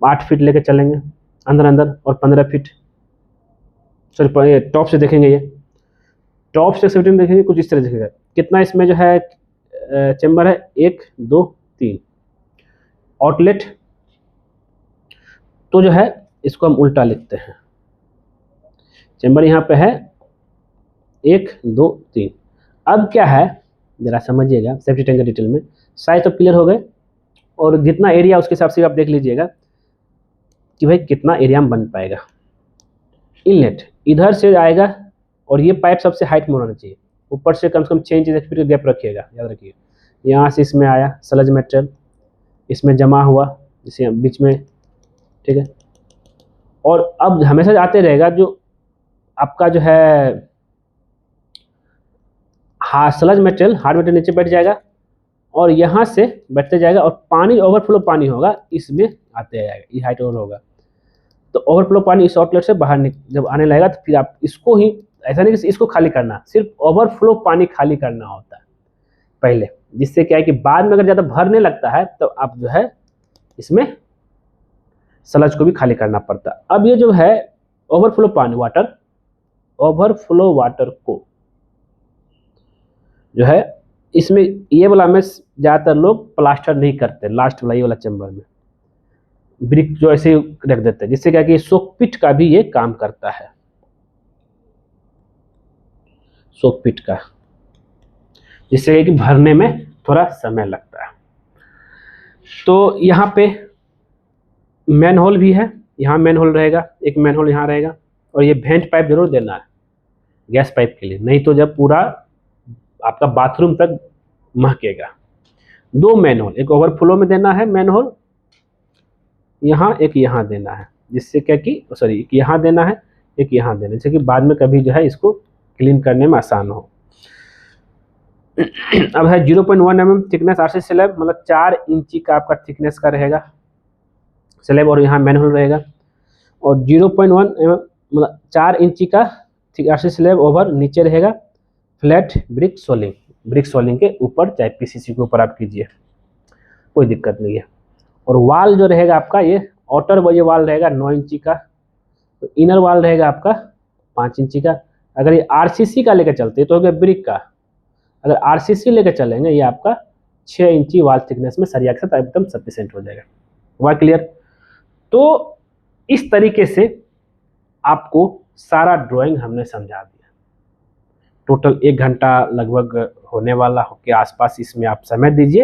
8 फीट लेके चलेंगे अंदर अंदर, और 15 फीट, सॉरी टॉप से देखेंगे, ये टॉप से फिटिंग देखेंगे कुछ इस तरह दिखेगा। कितना इसमें जो है चेम्बर है, 1 2 3 आउटलेट। तो जो है इसको हम उल्टा लिखते हैं, चेम्बर यहाँ पे है 1 2 3। अब क्या है जरा समझिएगा सेफ्टी टैंक के डिटेल में। साइज तो क्लियर हो गए, और जितना एरिया उसके हिसाब से आप देख लीजिएगा कि भाई कितना एरिया में बन पाएगा। इनलेट इधर से आएगा, और ये पाइप सबसे हाइट में होना चाहिए, ऊपर से कम 6 इंच फीट का गैप रखिएगा, याद रखिए। यहाँ से इसमें आया सलज मेटेरियल, इसमें जमा हुआ जैसे बीच में, ठीक है। और अब हमेशा आते रहेगा जो आपका जो है सलज मेटेरियल, हार्ड मेटेरियल नीचे बैठ जाएगा, और यहाँ से बैठते जाएगा, और पानी ओवरफ्लो पानी होगा इसमें आते जाएगा, ये हाइट ओवर होगा। तो ओवरफ्लो पानी इस आउटलेट से बाहर जब आने लगेगा, तो फिर आप इसको ही, ऐसा नहीं कि इसको खाली करना, सिर्फ ओवरफ्लो पानी खाली करना होता है पहले, जिससे क्या है कि बाद में अगर ज़्यादा भरने लगता है तो आप जो है इसमें सलज को भी खाली करना पड़ता है। अब ये जो है ओवरफ्लो पानी वाटर, ओवरफ्लो वाटर को जो है इसमें ये वाला में ज़्यादातर लोग प्लास्टर नहीं करते, लास्ट वाला ये वाला चैम्बर में ब्रिक जो ऐसे रख देते हैं, जिससे क्या कि सोकपिट का भी ये काम करता है, सोकपिट का, जिससे कि भरने में थोड़ा समय लगता है। तो यहाँ पे मैन होल भी है, यहाँ मैन होल रहेगा, एक मैन होल यहाँ रहेगा, और ये वेंट पाइप जरूर देना है गैस पाइप के लिए, नहीं तो जब पूरा आपका बाथरूम तक महकेगा। 2 मैन होल, एक ओवरफ्लो में देना है मैन होल यहाँ, एक यहाँ देना है, जिससे क्या कि सॉरी एक यहाँ देना है, एक यहाँ देना है, जिससे कि बाद में कभी जो है इसको क्लीन करने में आसान हो। अब है 0.1 mm थिकनेस आरसीसी स्लैब, मतलब 4 इंची का आपका थिकनेस का रहेगा स्लैब, और यहाँ मैनहोल रहेगा। और 0.1 mm मतलब 4 इंची का आरसीसी स्लैब ओवर नीचे रहेगा, flat brick soling, brick soling के ऊपर चाहे पीसीसी के ऊपर आप कीजिए, कोई दिक्कत नहीं है। और वाल जो रहेगा आपका, ये आउटर ये वाल रहेगा 9 इंची का, तो इनर वाल रहेगा आपका 5 इंची का। अगर ये आरसीसी का लेकर चलते तो हो गया ब्रिक का, अगर आरसीसी लेकर चलेंगे ये आपका 6 इंची वाल थिकनेस में सरिया के साथ एकदम सफिशिएंट हो जाएगा। हुआ क्लियर? तो इस तरीके से आपको सारा ड्राइंग हमने समझा दिया। टोटल 1 घंटा लगभग होने वाला के आसपास इसमें आप समय दीजिए,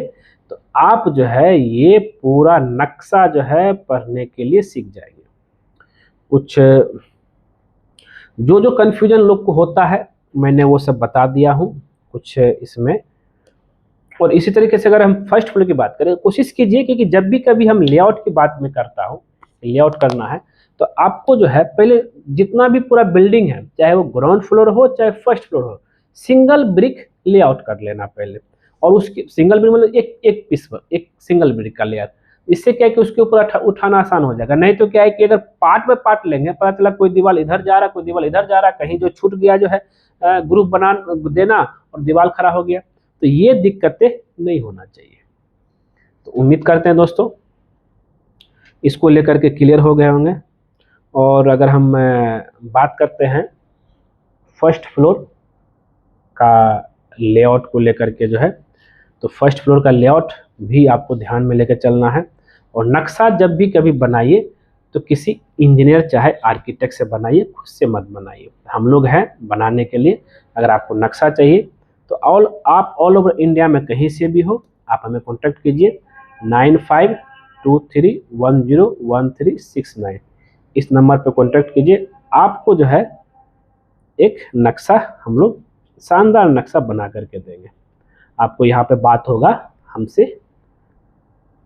तो आप जो है ये पूरा नक्शा जो है पढ़ने के लिए सीख जाएंगे। कुछ जो कन्फ्यूजन लोग को होता है मैंने वो सब बता दिया हूँ कुछ इसमें। और इसी तरीके से अगर हम फर्स्ट फ्लोर की बात करें, कोशिश कीजिए कि जब भी कभी हम लेआउट की बात में करता हूँ, लेआउट करना है तो आपको जो है पहले जितना भी पूरा बिल्डिंग है, चाहे वो ग्राउंड फ्लोर हो चाहे फर्स्ट फ्लोर हो, सिंगल ब्रिक लेआउट कर लेना पहले। और उसकी सिंगल ब्रिक मतलब एक पीस पर एक सिंगल ब्रिक का लेआउट, इससे क्या है कि उसके ऊपर उठाना आसान हो जाएगा। नहीं तो क्या है कि अगर पार्ट बाय पार्ट लेंगे, पता चला कोई दीवार इधर जा रहा कोई दीवार इधर जा रहा, कहीं जो छूट गया जो है ग्रुप बना देना और दीवार खड़ा हो गया, तो ये दिक्कतें नहीं होना चाहिए। तो उम्मीद करते हैं दोस्तों इसको लेकर के क्लियर हो गए होंगे। और अगर हम बात करते हैं फर्स्ट फ्लोर का लेआउट को लेकर के जो है, तो फर्स्ट फ्लोर का लेआउट भी आपको ध्यान में लेकर चलना है। और नक्शा जब भी कभी बनाइए तो किसी इंजीनियर चाहे आर्किटेक्ट से बनाइए, खुद से मत बनाइए। हम लोग हैं बनाने के लिए। अगर आपको नक्शा चाहिए तो आप ऑल ओवर इंडिया में कहीं से भी हो, आप हमें कॉन्टैक्ट कीजिए 9523101369, इस नंबर पर कॉन्टैक्ट कीजिए। आपको जो है एक नक्शा हम लोग शानदार नक्शा बना करके देंगे। आपको यहाँ पे बात होगा हमसे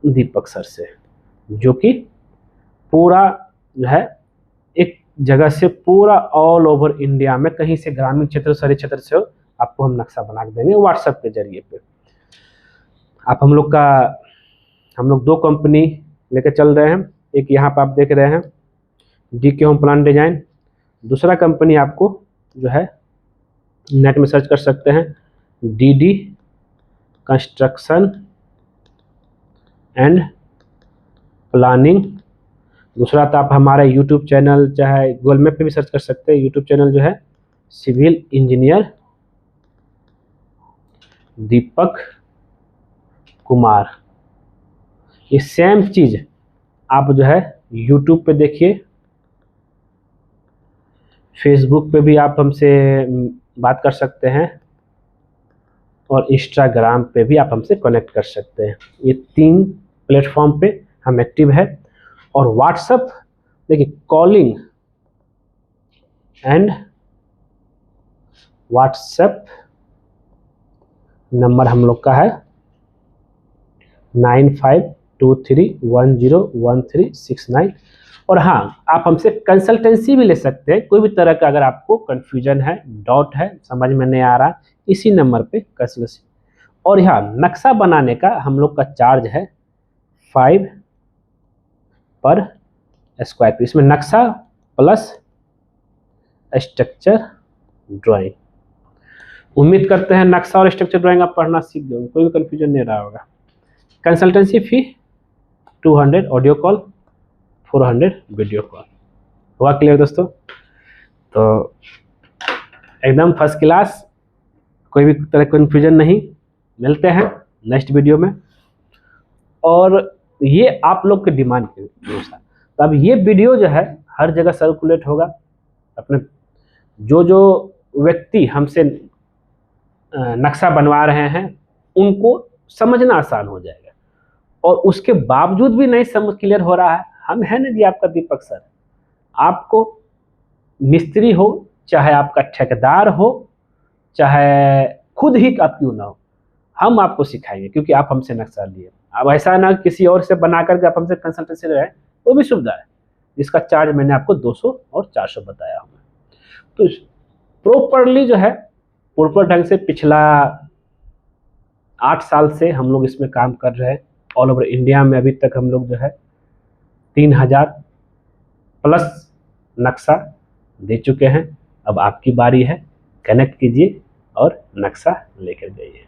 दीपक सर से, जो कि पूरा जो है एक जगह से पूरा ऑल ओवर इंडिया में कहीं से ग्रामीण क्षेत्र शहरी क्षेत्र से हो, आपको हम नक्शा बना के देंगे व्हाट्सएप के जरिए पे। आप हम लोग 2 कंपनी लेकर चल रहे हैं। एक यहाँ पे आप देख रहे हैं DK होम प्लान डिजाइन, दूसरा कंपनी आपको जो है नेट में सर्च कर सकते हैं DD कंस्ट्रक्शन एंड प्लानिंग। दूसरा तो आप हमारा यूट्यूब चैनल चाहे गूगल मैप पे भी सर्च कर सकते हैं। यूट्यूब चैनल जो है सिविल इंजीनियर दीपक कुमार। ये सेम चीज़ आप जो है यूट्यूब पे देखिए, फेसबुक पे भी आप हमसे बात कर सकते हैं और इंस्टाग्राम पे भी आप हमसे कनेक्ट कर सकते हैं। ये 3 प्लेटफॉर्म पे हम एक्टिव है। और व्हाट्सएप देखिए, कॉलिंग एंड व्हाट्सएप नंबर हम लोग का है 9523101369। और हाँ, आप हमसे कंसल्टेंसी भी ले सकते हैं। कोई भी तरह का अगर आपको कन्फ्यूजन है, डाउट है, समझ में नहीं आ रहा, इसी नंबर पे कंसल्टेंसी। और यहाँ नक्शा बनाने का हम लोग का चार्ज है 5 पर स्क्वायर फीट। इसमें नक्शा प्लस स्ट्रक्चर ड्राइंग। उम्मीद करते हैं नक्शा और स्ट्रक्चर ड्राइंग आप पढ़ना सीख गए, कोई भी कन्फ्यूजन नहीं रहा होगा। कंसल्टेंसी फी 200 ऑडियो कॉल, 400 वीडियो कॉल। हुआ क्लियर दोस्तों? तो एकदम फर्स्ट क्लास, कोई भी तरह कन्फ्यूजन नहीं। मिलते हैं नेक्स्ट वीडियो में। और ये आप लोग के डिमांड के अनुसार, तो अब ये वीडियो जो है हर जगह सर्कुलेट होगा। अपने जो व्यक्ति हमसे नक्शा बनवा रहे हैं उनको समझना आसान हो जाएगा। और उसके बावजूद भी नहीं समझ क्लियर हो रहा है, हम है ना जी आपका दीपक सर। आपको मिस्त्री हो, चाहे आपका ठेकेदार हो, चाहे खुद ही आप क्यों ना हो, हम आपको सिखाएंगे, क्योंकि आप हमसे नक्शा लिए। अब ऐसा ना किसी और से बना करके आप हमसे कंसल्टेंसी ले रहे हैं, वो भी सुविधा है, जिसका चार्ज मैंने आपको 200 और 400 बताया हूँ। तो प्रॉपरली जो है, प्रॉपर ढंग से पिछला 8 साल से हम लोग इसमें काम कर रहे हैं। ऑल ओवर इंडिया में अभी तक हम लोग जो है 3000 प्लस नक्शा दे चुके हैं। अब आपकी बारी है, कनेक्ट कीजिए और नक्शा लेकर जाइए।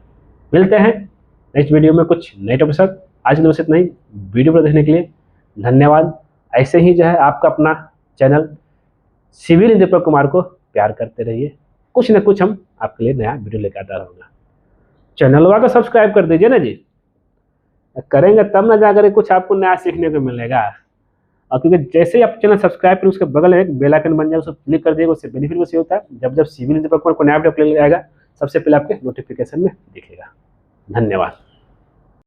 मिलते हैं नेक्स्ट वीडियो में कुछ नए टॉपिक के साथ। आज के बस इतना ही। वीडियो पर देखने के लिए धन्यवाद। ऐसे ही जो है आपका अपना channel civil engineer Deepak Kumar को प्यार करते रहिए। कुछ न कुछ हम आपके लिए नया वीडियो लेकर आता रहूँगा। चैनल वाला सब्सक्राइब कर दीजिए ना जी, करेंगे तब ना जाकर कुछ आपको नया सीखने को मिलेगा। और क्योंकि जैसे ही आप चैनल सब्सक्राइब करें, उसके बगल में एक बेल आइकन बन जाए, उसको क्लिक कर दिएगा। उससे बेनिफिट बस ये होता है, जब सिविल इंजीनियर को नया वीडियो अपलोड आएगा, सबसे पहले आपके नोटिफिकेशन में दिखेगा। धन्यवाद।